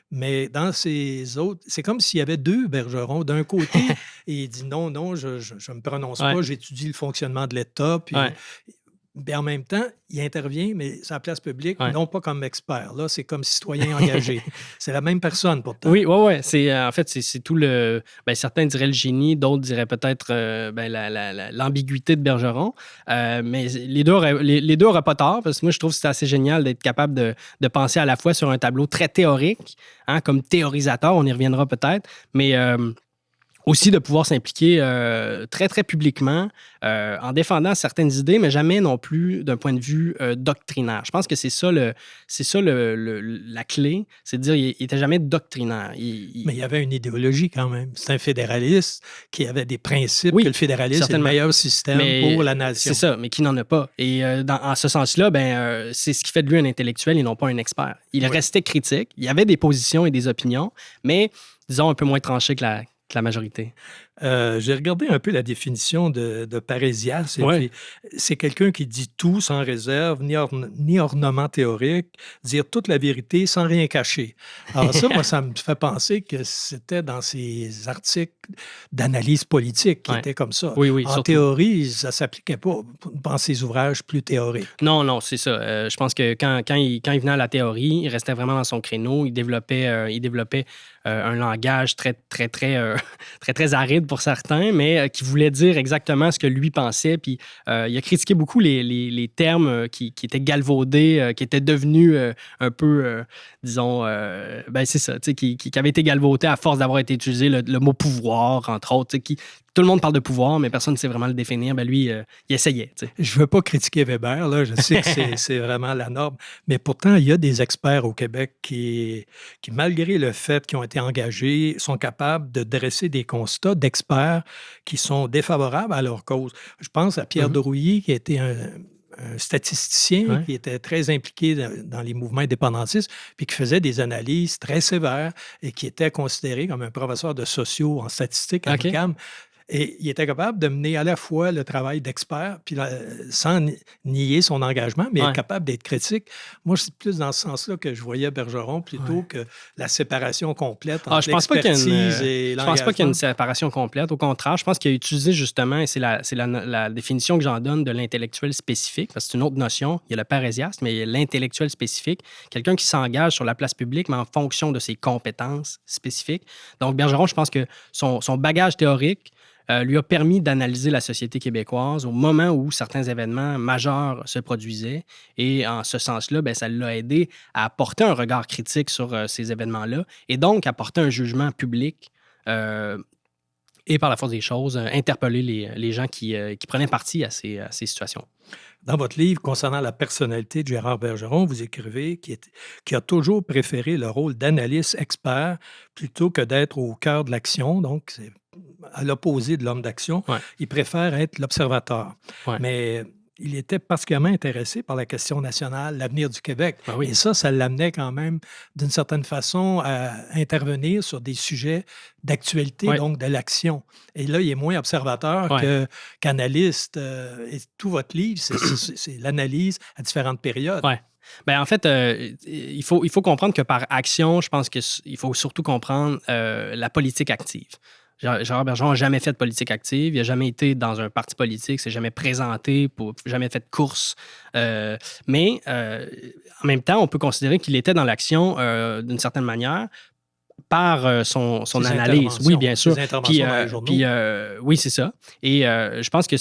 Mais dans ces autres, c'est comme s'il y avait deux Bergerons. D'un côté, il dit « non, je ne me prononce pas, j'étudie le fonctionnement de l'État ». Puis en même temps, il intervient, mais sur la place publique, non pas comme expert. Là, c'est comme citoyen engagé. C'est la même personne, pourtant. Oui. En fait, c'est tout le... certains diraient le génie, d'autres diraient peut-être l'ambiguïté de Bergeron. Mais les deux n'auraient pas tort, parce que moi, je trouve que c'est assez génial d'être capable de penser à la fois sur un tableau très théorique, comme théorisateur, on y reviendra peut-être, mais... aussi de pouvoir s'impliquer très, très publiquement en défendant certaines idées, mais jamais non plus d'un point de vue doctrinaire. Je pense que c'est ça la clé, c'est de dire qu'il n'était jamais doctrinaire. Mais il y avait une idéologie quand même. C'est un fédéraliste qui avait des principes que le fédéralisme est le meilleur système pour la nation. C'est ça, mais qui n'en a pas. Et en ce sens-là, c'est ce qui fait de lui un intellectuel et non pas un expert. Il restait critique, il y avait des positions et des opinions, mais disons un peu moins tranchées que la majorité. J'ai regardé un peu la définition de parésias. Puis c'est quelqu'un qui dit tout sans réserve, ni ornement théorique, dire toute la vérité sans rien cacher. Alors ça, moi, ça me fait penser que c'était dans ces articles d'analyse politique qui étaient comme ça. Oui, en surtout. Théorie, ça ne s'appliquait pas dans ces ouvrages plus théoriques. Non, c'est ça. Je pense que quand il venait à la théorie, il restait vraiment dans son créneau. Il développait un langage très, très, très, très, très aride pour certains, mais qui voulait dire exactement ce que lui pensait. Puis il a critiqué beaucoup les termes qui étaient galvaudés, qui étaient devenus un peu, disons, c'est ça, qui avaient été galvaudés à force d'avoir été utilisé le mot pouvoir, entre autres, tout le monde parle de pouvoir, mais personne ne sait vraiment le définir. Lui, il essayait. Je ne veux pas critiquer Weber, là. Je sais que c'est vraiment la norme. Mais pourtant, il y a des experts au Québec qui, malgré le fait qu'ils ont été engagés, sont capables de dresser des constats d'experts qui sont défavorables à leur cause. Je pense à Pierre Drouilly, qui était un statisticien qui était très impliqué dans les mouvements indépendantistes, puis qui faisait des analyses très sévères et qui était considéré comme un professeur de sociaux en statistique à l'UQAM. Et il était capable de mener à la fois le travail d'expert, puis sans nier son engagement, mais être capable d'être critique. Moi, c'est plus dans ce sens-là que je voyais Bergeron plutôt que la séparation complète entre l'expertise et l'engagement. Je pense pas qu'il y ait une séparation complète. Au contraire, je pense qu'il a utilisé justement, et c'est la définition que j'en donne de l'intellectuel spécifique, parce que c'est une autre notion. Il y a le parésiaste, mais il y a l'intellectuel spécifique. Quelqu'un qui s'engage sur la place publique, mais en fonction de ses compétences spécifiques. Donc, Bergeron, je pense que son bagage théorique lui a permis d'analyser la société québécoise au moment où certains événements majeurs se produisaient. Et en ce sens-là, ça l'a aidé à porter un regard critique sur ces événements-là et donc à porter un jugement public et par la force des choses, interpeller les gens qui prenaient parti à ces situations. Dans votre livre concernant la personnalité de Gérard Bergeron, vous écrivez qu'il a toujours préféré le rôle d'analyste expert plutôt que d'être au cœur de l'action. Donc, c'est à l'opposé de l'homme d'action. Il préfère être l'observateur. Mais il était particulièrement intéressé par la question nationale, l'avenir du Québec. Et ça l'amenait quand même, d'une certaine façon, à intervenir sur des sujets d'actualité, donc de l'action. Et là, il est moins observateur qu'analyste. Et tout votre livre, c'est l'analyse à différentes périodes. En fait, il faut comprendre que par action, je pense qu'il faut surtout comprendre la politique active. Gérard Bergeron n'a jamais fait de politique active, il n'a jamais été dans un parti politique, s'est jamais présenté, jamais fait de course. Mais en même temps, on peut considérer qu'il était dans l'action d'une certaine manière par son analyse. Oui, bien sûr. Puis, oui, c'est ça. Et je pense que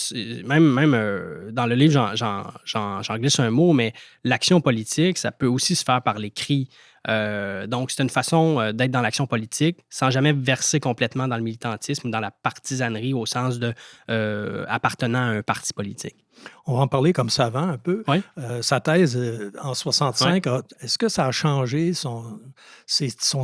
même dans le livre, j'en glisse un mot, mais l'action politique, ça peut aussi se faire par l'écrit. Donc, c'est une façon d'être dans l'action politique sans jamais verser complètement dans le militantisme ou dans la partisanerie au sens de appartenant à un parti politique. On va en parler comme savant un peu. Sa thèse en 65, est-ce que ça a changé son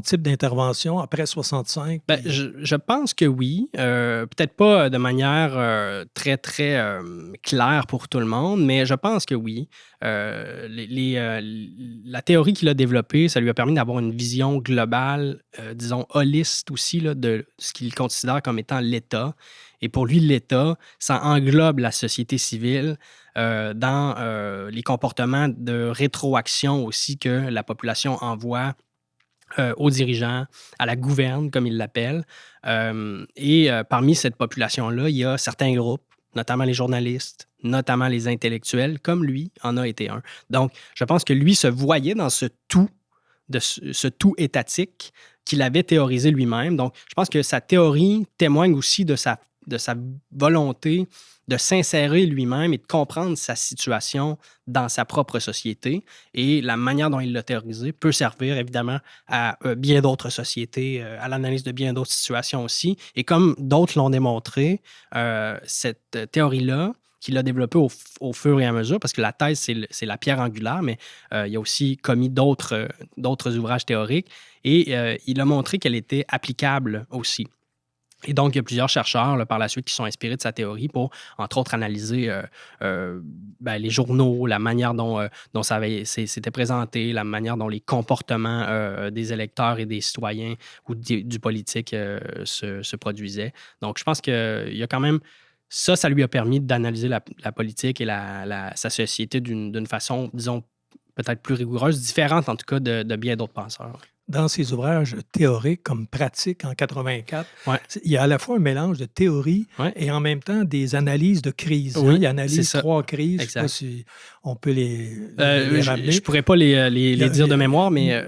type d'intervention après 65? Je pense que oui. Peut-être pas de manière très, très claire pour tout le monde, mais je pense que oui. La théorie qu'il a développée, ça lui a permis d'avoir une vision globale, disons, holiste aussi, là, de ce qu'il considère comme étant l'État. Et pour lui, l'État, ça englobe la société civile dans les comportements de rétroaction aussi que la population envoie aux dirigeants, à la gouverne, comme il l'appelle. Et parmi cette population-là, il y a certains groupes, notamment les journalistes, notamment les intellectuels, comme lui en a été un. Donc, je pense que lui se voyait dans ce tout étatique qu'il avait théorisé lui-même. Donc, je pense que sa théorie témoigne aussi de sa volonté de s'insérer lui-même et de comprendre sa situation dans sa propre société. Et la manière dont il l'a théorisé peut servir évidemment à bien d'autres sociétés, à l'analyse de bien d'autres situations aussi. Et comme d'autres l'ont démontré, cette théorie-là, qu'il a développée au fur et à mesure, parce que la thèse, c'est la pierre angulaire, mais il a aussi commis d'autres ouvrages théoriques. Et il a montré qu'elle était applicable aussi. Et donc, il y a plusieurs chercheurs là, par la suite qui sont inspirés de sa théorie pour, entre autres, analyser les journaux, la manière dont ça s'était présenté, la manière dont les comportements des électeurs et des citoyens ou du politique se produisaient. Donc, je pense qu'il y a quand même... Ça lui a permis d'analyser la politique et sa société d'une façon, disons, peut-être plus rigoureuse, différente en tout cas de bien d'autres penseurs. Dans ses ouvrages théoriques comme Pratique en 84, il y a à la fois un mélange de théorie et en même temps des analyses de crise. Oui, il analyse 3 crises. Exact. Je ne sais pas si on peut les ramener. Je ne pourrais pas les dire de mémoire, mais...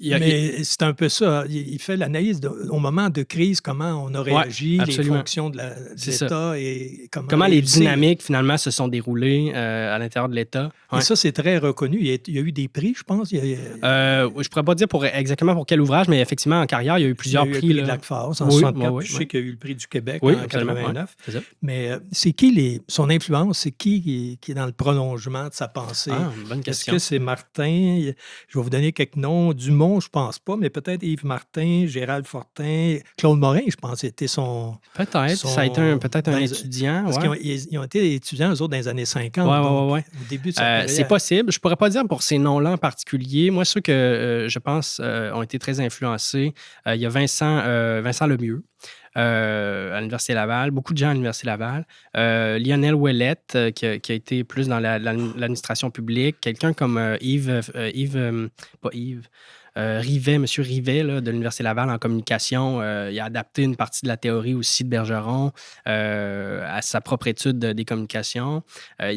Mais c'est un peu ça. Il fait l'analyse au moment de crise, comment on a réagi, les fonctions de l'État et comment les dynamiques, finalement, se sont déroulées à l'intérieur de l'État. Et ça, c'est très reconnu. Il y a eu des prix, je pense. Je ne pourrais pas dire exactement pour quel ouvrage, mais effectivement, en carrière, il y a eu plusieurs prix. Il y a eu le prix de l'ACFAS en 64. Je sais qu'il y a eu le prix du Québec en 89. Mais c'est qui son influence? C'est qui est dans le prolongement de sa pensée? Bonne question. Est-ce que c'est Martin? Je vais vous donner quelques noms. Dumont, je ne pense pas, mais peut-être Yves Martin, Gérald Fortin, Claude Morin, je pense, c'était son... Peut-être. Ça a été peut-être un étudiant. Parce qu'ils ont été étudiants, eux autres, dans les années 50. Au début de sa carrière. C'est possible. Je ne pourrais pas dire pour ces noms-là en particulier. Moi, ceux que je pense ont été très influencés, il y a Vincent Lemieux. à l'Université Laval, beaucoup de gens à l'Université Laval. Lionel Ouellette, qui a été plus dans l'administration publique. Quelqu'un comme Rivet, M. Rivet, là, de l'Université Laval en communication. Il a adapté une partie de la théorie aussi de Bergeron à sa propre étude des communications.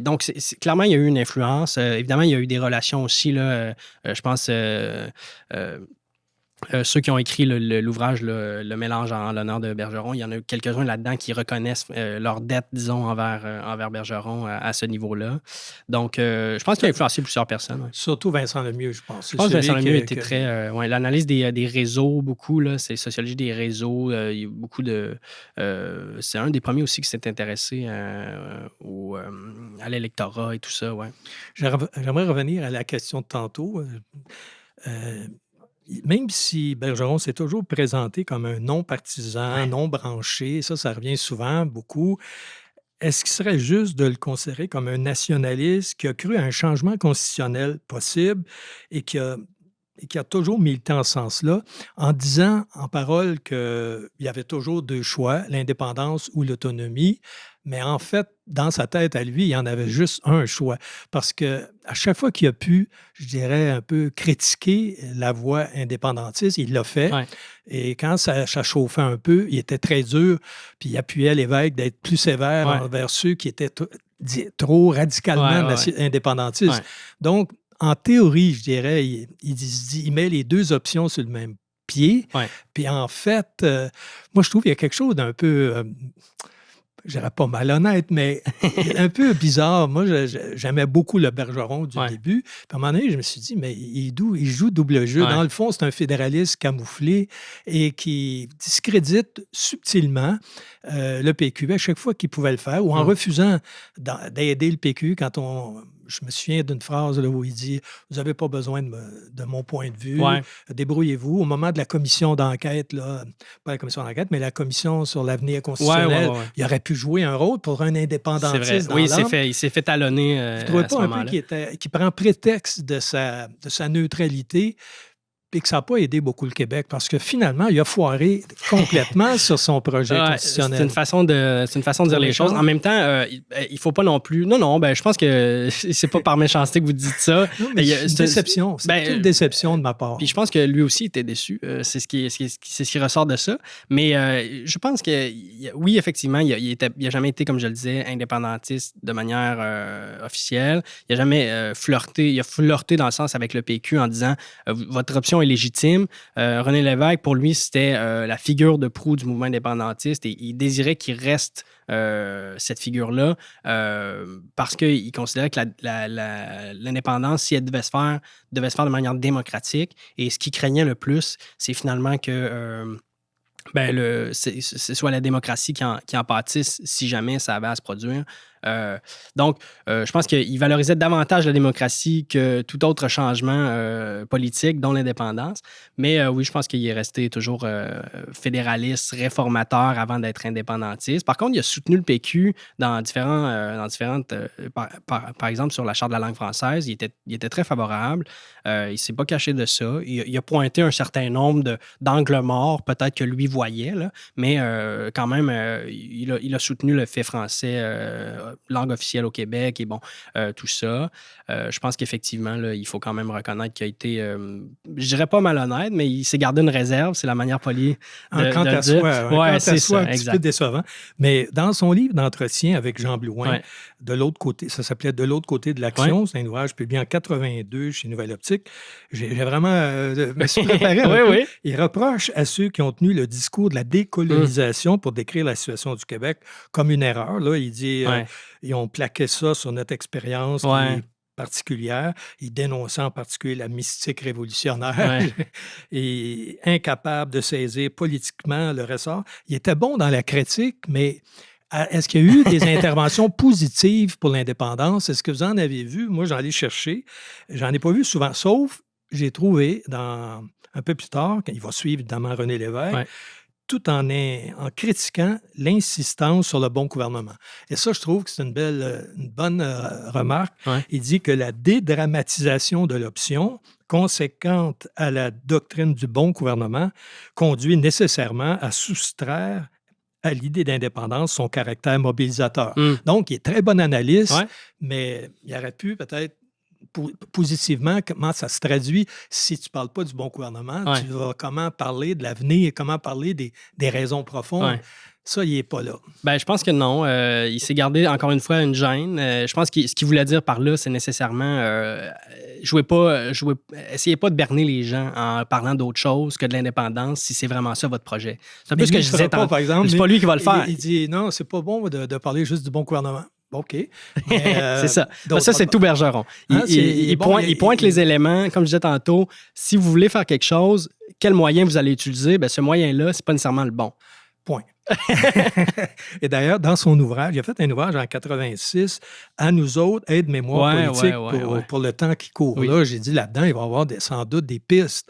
Donc, clairement, il y a eu une influence. Évidemment, il y a eu des relations aussi, là, je pense... ceux qui ont écrit l'ouvrage Le mélange en l'honneur de Bergeron, il y en a quelques-uns là-dedans qui reconnaissent leur dette, disons, envers Bergeron à ce niveau-là. Donc, je pense qu'il a influencé plusieurs personnes. Ouais. Surtout Vincent Lemieux, je pense. Je pense que Vincent Lemieux était très... l'analyse des réseaux, beaucoup, là, c'est sociologie des réseaux. Il y a beaucoup de... c'est un des premiers aussi qui s'est intéressé à l'électorat et tout ça, ouais. J'aimerais revenir à la question de tantôt. Même si Bergeron s'est toujours présenté comme un non-partisan, non-branché, ça revient souvent, beaucoup, est-ce qu'il serait juste de le considérer comme un nationaliste qui a cru à un changement constitutionnel possible et qui a toujours milité en ce sens-là, en disant en parole qu'il y avait toujours deux choix, l'indépendance ou l'autonomie, mais en fait, dans sa tête à lui, il y en avait juste un choix. Parce que à chaque fois qu'il a pu, je dirais, un peu critiquer la voie indépendantiste, il l'a fait. Ouais. Et quand ça chauffait un peu, il était très dur, puis il appuyait l'évêque d'être plus sévère envers ceux qui étaient trop radicalement indépendantistes. Ouais. Donc, en théorie, je dirais, il met les deux options sur le même pied. Ouais. Puis en fait, moi, je trouve qu'il y a quelque chose d'un peu... je dirais pas malhonnête, mais un peu bizarre. Moi, j'aimais beaucoup le Bergeron du début. Puis à un moment donné, je me suis dit, mais il joue double jeu. Dans le fond, c'est un fédéraliste camouflé et qui discrédite subtilement le PQ à chaque fois qu'il pouvait le faire, ou en refusant d'aider le PQ quand je me souviens d'une phrase là, où il dit « Vous n'avez pas besoin de mon point de vue, débrouillez-vous ». Au moment de la commission d'enquête, là, pas la commission d'enquête, mais la commission sur l'avenir constitutionnel, il aurait pu jouer un rôle pour un indépendantiste dans l'âme. Il s'est fait talonner à ce moment-là. Je trouvais pas un peu qui prend prétexte de sa neutralité et que ça n'a pas aidé beaucoup le Québec parce que finalement, il a foiré complètement sur son projet constitutionnel. C'est une façon de dire les choses. En même temps, il ne faut pas non plus... Non, je pense que c'est pas par méchanceté que vous dites ça. Non, mais c'est une déception. C'est une déception de ma part. Puis je pense que lui aussi était déçu. C'est ce qui ressort de ça. Mais je pense que, oui, effectivement, il n'a jamais été, comme je le disais, indépendantiste de manière officielle. Il n'a jamais flirté. Il a flirté dans le sens avec le PQ en disant votre option est légitime. René Lévesque, pour lui, c'était la figure de proue du mouvement indépendantiste et il désirait qu'il reste cette figure-là parce qu'il considérait que l'indépendance, si elle devait se faire de manière démocratique. Et ce qu'il craignait le plus, c'est finalement que ce soit la démocratie qui en pâtisse si jamais ça avait à se produire. Donc, je pense qu'il valorisait davantage la démocratie que tout autre changement politique, dont l'indépendance. Mais oui, je pense qu'il est resté toujours fédéraliste, réformateur avant d'être indépendantiste. Par contre, il a soutenu le PQ dans différentes... par exemple, sur la Charte de la langue française, il était très favorable. Il ne s'est pas caché de ça. Il a pointé un certain nombre d'angles morts, peut-être que lui voyait, là, mais quand même, il a soutenu le fait français langue officielle au Québec et bon, tout ça. Je pense qu'effectivement, là, il faut quand même reconnaître qu'il a été, je dirais pas malhonnête, mais il s'est gardé une réserve, c'est la manière polie de le dire. C'est ça, un petit peu décevant. Mais dans son livre d'entretien avec Jean Blouin, de l'autre côté, ça s'appelait « De l'autre côté de l'action », c'est un ouvrage publié en 82 chez Nouvelle Optique. J'ai vraiment me suis préparé Il reproche à ceux qui ont tenu le discours de la décolonisation pour décrire la situation du Québec comme une erreur. Là, il dit ils ont plaqué ça sur notre expérience qui est particulière. Il dénonçait en particulier la mystique révolutionnaire et incapable de saisir politiquement le ressort. Il était bon dans la critique, mais est-ce qu'il y a eu des interventions positives pour l'indépendance? Est-ce que vous en avez vu? Moi, j'en ai cherché. J'en ai pas vu souvent, sauf j'ai trouvé un peu plus tard, quand il va suivre évidemment René Lévesque, tout en critiquant l'insistance sur le bon gouvernement. Et ça, je trouve que c'est une bonne remarque. Ouais. Il dit que la dédramatisation de l'option, conséquente à la doctrine du bon gouvernement, conduit nécessairement à soustraire à l'idée d'indépendance son caractère mobilisateur. Donc, il est très bon analyste, mais il aurait pu peut-être positivement, comment ça se traduit si tu ne parles pas du bon gouvernement, tu vas comment parler de l'avenir, comment parler des raisons profondes. Ça, il n'est pas là. Ben, je pense que non. Il s'est gardé, encore une fois, une gêne. Je pense que ce qu'il voulait dire par là, c'est nécessairement essayez pas de berner les gens en parlant d'autre chose que de l'indépendance si c'est vraiment ça votre projet. C'est un peu ce que je disais tantôt. Par exemple, c'est pas lui qui va le faire. Il dit non, c'est pas bon de parler juste du bon gouvernement. OK. C'est ça. Ça, c'est tout Bergeron. Il pointe les éléments, comme je disais tantôt. Si vous voulez faire quelque chose, quel moyen vous allez utiliser? Ben, ce moyen-là, c'est pas nécessairement le bon. Point. Et d'ailleurs, dans son ouvrage, il a fait un ouvrage en 86, À nous autres, aide-mémoire politique pour le temps qui court. Là, j'ai dit là-dedans, il va y avoir sans doute des pistes.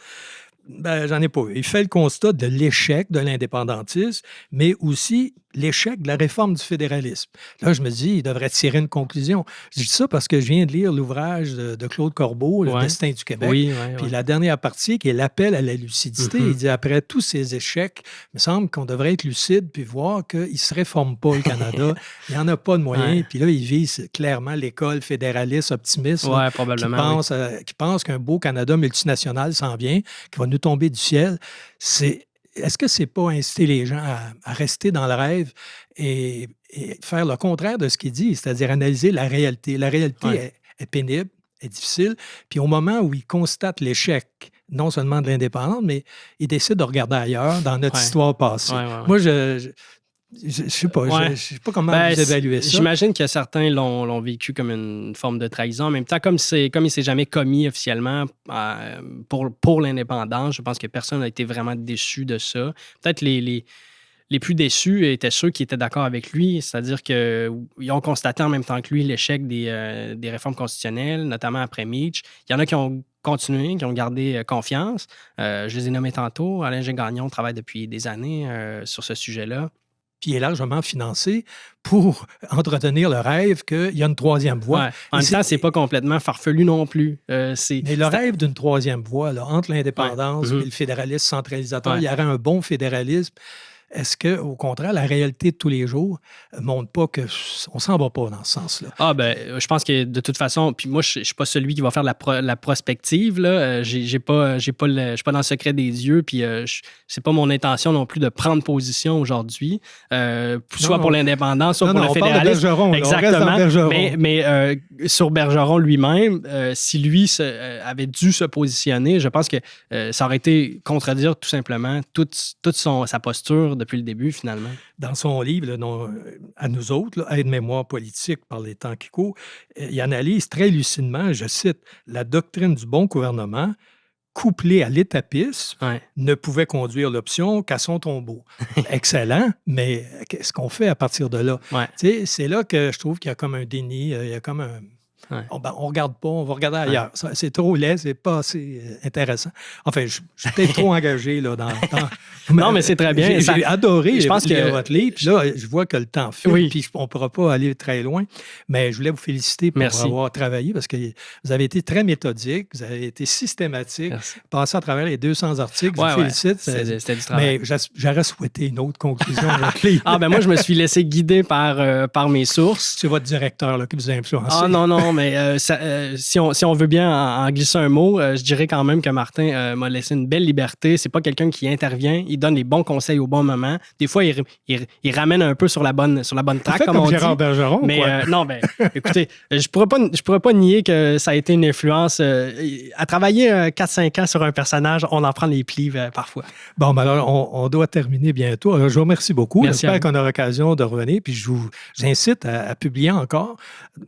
Ben, j'en ai pas vu. Il fait le constat de l'échec de l'indépendantisme, mais aussi l'échec de la réforme du fédéralisme. Là, je me dis, il devrait tirer une conclusion. Je dis ça parce que je viens de lire l'ouvrage de Claude Corbeau, Le destin du Québec. Puis la dernière partie, qui est l'appel à la lucidité, il dit, après tous ces échecs, il me semble qu'on devrait être lucide puis voir qu'il ne se réforme pas, le Canada. Il n'y en a pas de moyens. Puis là, il vise clairement l'école fédéraliste optimiste probablement, qui pense qu'un beau Canada multinational s'en vient, qui va nous tomber du ciel. Est-ce que c'est pas inciter les gens à rester dans le rêve et faire le contraire de ce qu'il dit, c'est-à-dire analyser la réalité? La réalité est pénible, est difficile, puis au moment où il constate l'échec, non seulement de l'indépendance, mais il décide de regarder ailleurs dans notre histoire passée. Moi, je ne sais pas, je sais pas comment vous évaluez ça. J'imagine que certains l'ont vécu comme une forme de trahison. En même temps, comme il ne s'est jamais commis officiellement pour l'indépendance, je pense que personne n'a été vraiment déçu de ça. Peut-être les plus déçus étaient ceux qui étaient d'accord avec lui, c'est-à-dire qu'ils ont constaté en même temps que lui l'échec des réformes constitutionnelles, notamment après Meach. Il y en a qui ont continué, qui ont gardé confiance. Je les ai nommés tantôt. Alain Gagnon travaille depuis des années sur ce sujet-là. Puis il est largement financé pour entretenir le rêve qu'il y a une troisième voie. En même temps, c'est pas complètement farfelu non plus. Mais le rêve d'une troisième voie, là, entre l'indépendance et le fédéralisme centralisateur, il y aurait un bon fédéralisme. Est-ce qu'au contraire, la réalité de tous les jours ne montre pas qu'on s'en va pas dans ce sens-là? Je pense que de toute façon, puis moi, je ne suis pas celui qui va faire la prospective. Là. Je suis pas dans le secret des yeux, puis c'est pas mon intention non plus de prendre position aujourd'hui, soit pour l'indépendance, soit pour le fédéralisme. Bergeron, exactement. Bergeron. Mais sur Bergeron lui-même, si lui avait dû se positionner, je pense que ça aurait été contredire tout simplement toute sa posture depuis le début, finalement. Dans son livre, À nous autres, Aide-mémoire politique par les temps qui courent, il analyse très lucidement, je cite, « La doctrine du bon gouvernement, couplée à l'étapisme, ne pouvait conduire l'option qu'à son tombeau. » Excellent, mais qu'est-ce qu'on fait à partir de là? C'est là que je trouve qu'il y a comme un déni, il y a comme un... On ne regarde pas, on va regarder ailleurs. C'est trop laid, c'est pas assez intéressant. Enfin, je suis peut-être trop engagé là, dans non, mais c'est très bien. J'ai adoré je pense lire votre livre. Puis là, je vois que le temps file, puis on ne pourra pas aller très loin. Mais je voulais vous féliciter pour avoir travaillé parce que vous avez été très méthodique, vous avez été systématique, passé à travers les 200 articles. Je vous félicite. C'était du travail. Mais j'aurais souhaité une autre conclusion de votre livre. Moi, je me suis laissé guider par mes sources. C'est votre directeur là, qui vous a influencé. Non, mais si on veut bien en glisser un mot, je dirais quand même que Martin m'a laissé une belle liberté. C'est pas quelqu'un qui intervient, il donne les bons conseils au bon moment. Des fois, il ramène un peu sur la bonne track, comme on dit. Gérard Bergeron, mais écoutez, je pourrais pas nier que ça a été une influence. À travailler 4-5 ans sur un personnage, on en prend les plis parfois. Bon, alors, on doit terminer bientôt. Alors, je vous remercie beaucoup. J'espère qu'on aura l'occasion de revenir. Puis j'incite à publier encore,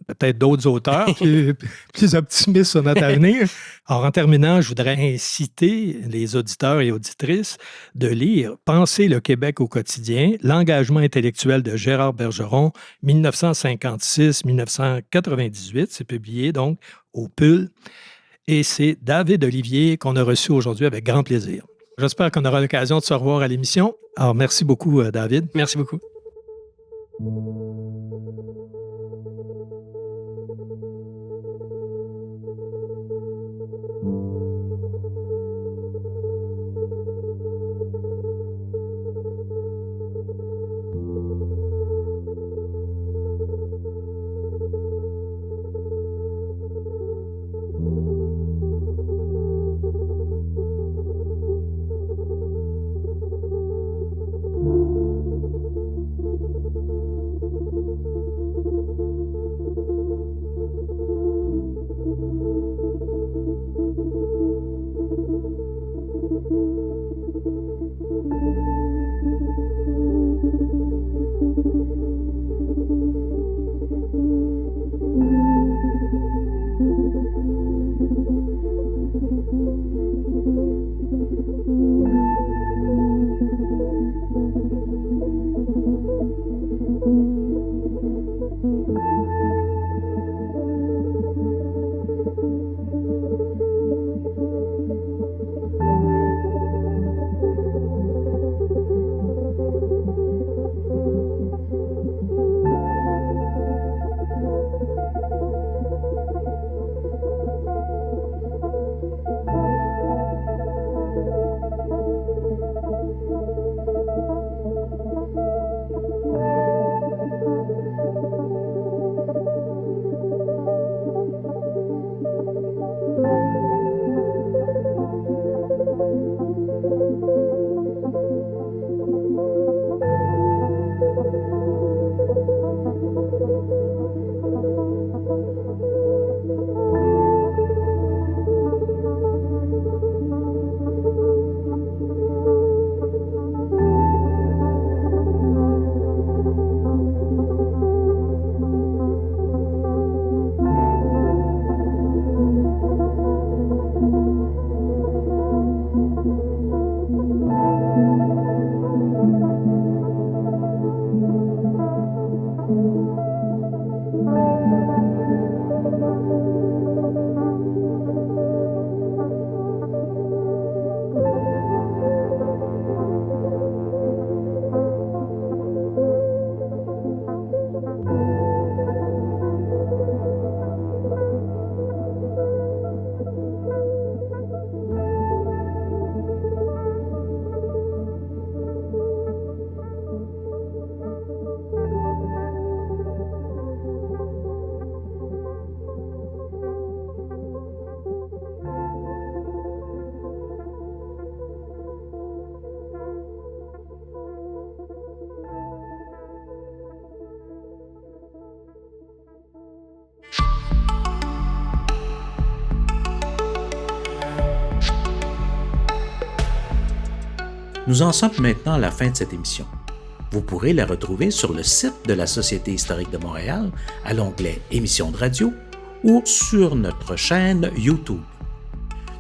peut-être d'autres auteurs plus optimistes sur notre avenir. Alors, en terminant, je voudrais inciter les auditeurs et auditrices de lire « Penser le Québec au quotidien, l'engagement intellectuel de Gérard Bergeron, 1956-1998 ». C'est publié donc au PUL. Et c'est David Olivier qu'on a reçu aujourd'hui avec grand plaisir. J'espère qu'on aura l'occasion de se revoir à l'émission. Alors, merci beaucoup, David. Merci beaucoup. Nous en sommes maintenant à la fin de cette émission. Vous pourrez la retrouver sur le site de la Société historique de Montréal à l'onglet Émissions de radio ou sur notre chaîne YouTube.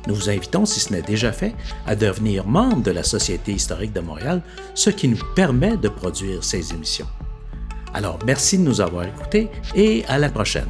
Nous vous invitons, si ce n'est déjà fait, à devenir membre de la Société historique de Montréal, ce qui nous permet de produire ces émissions. Alors, merci de nous avoir écoutés et à la prochaine.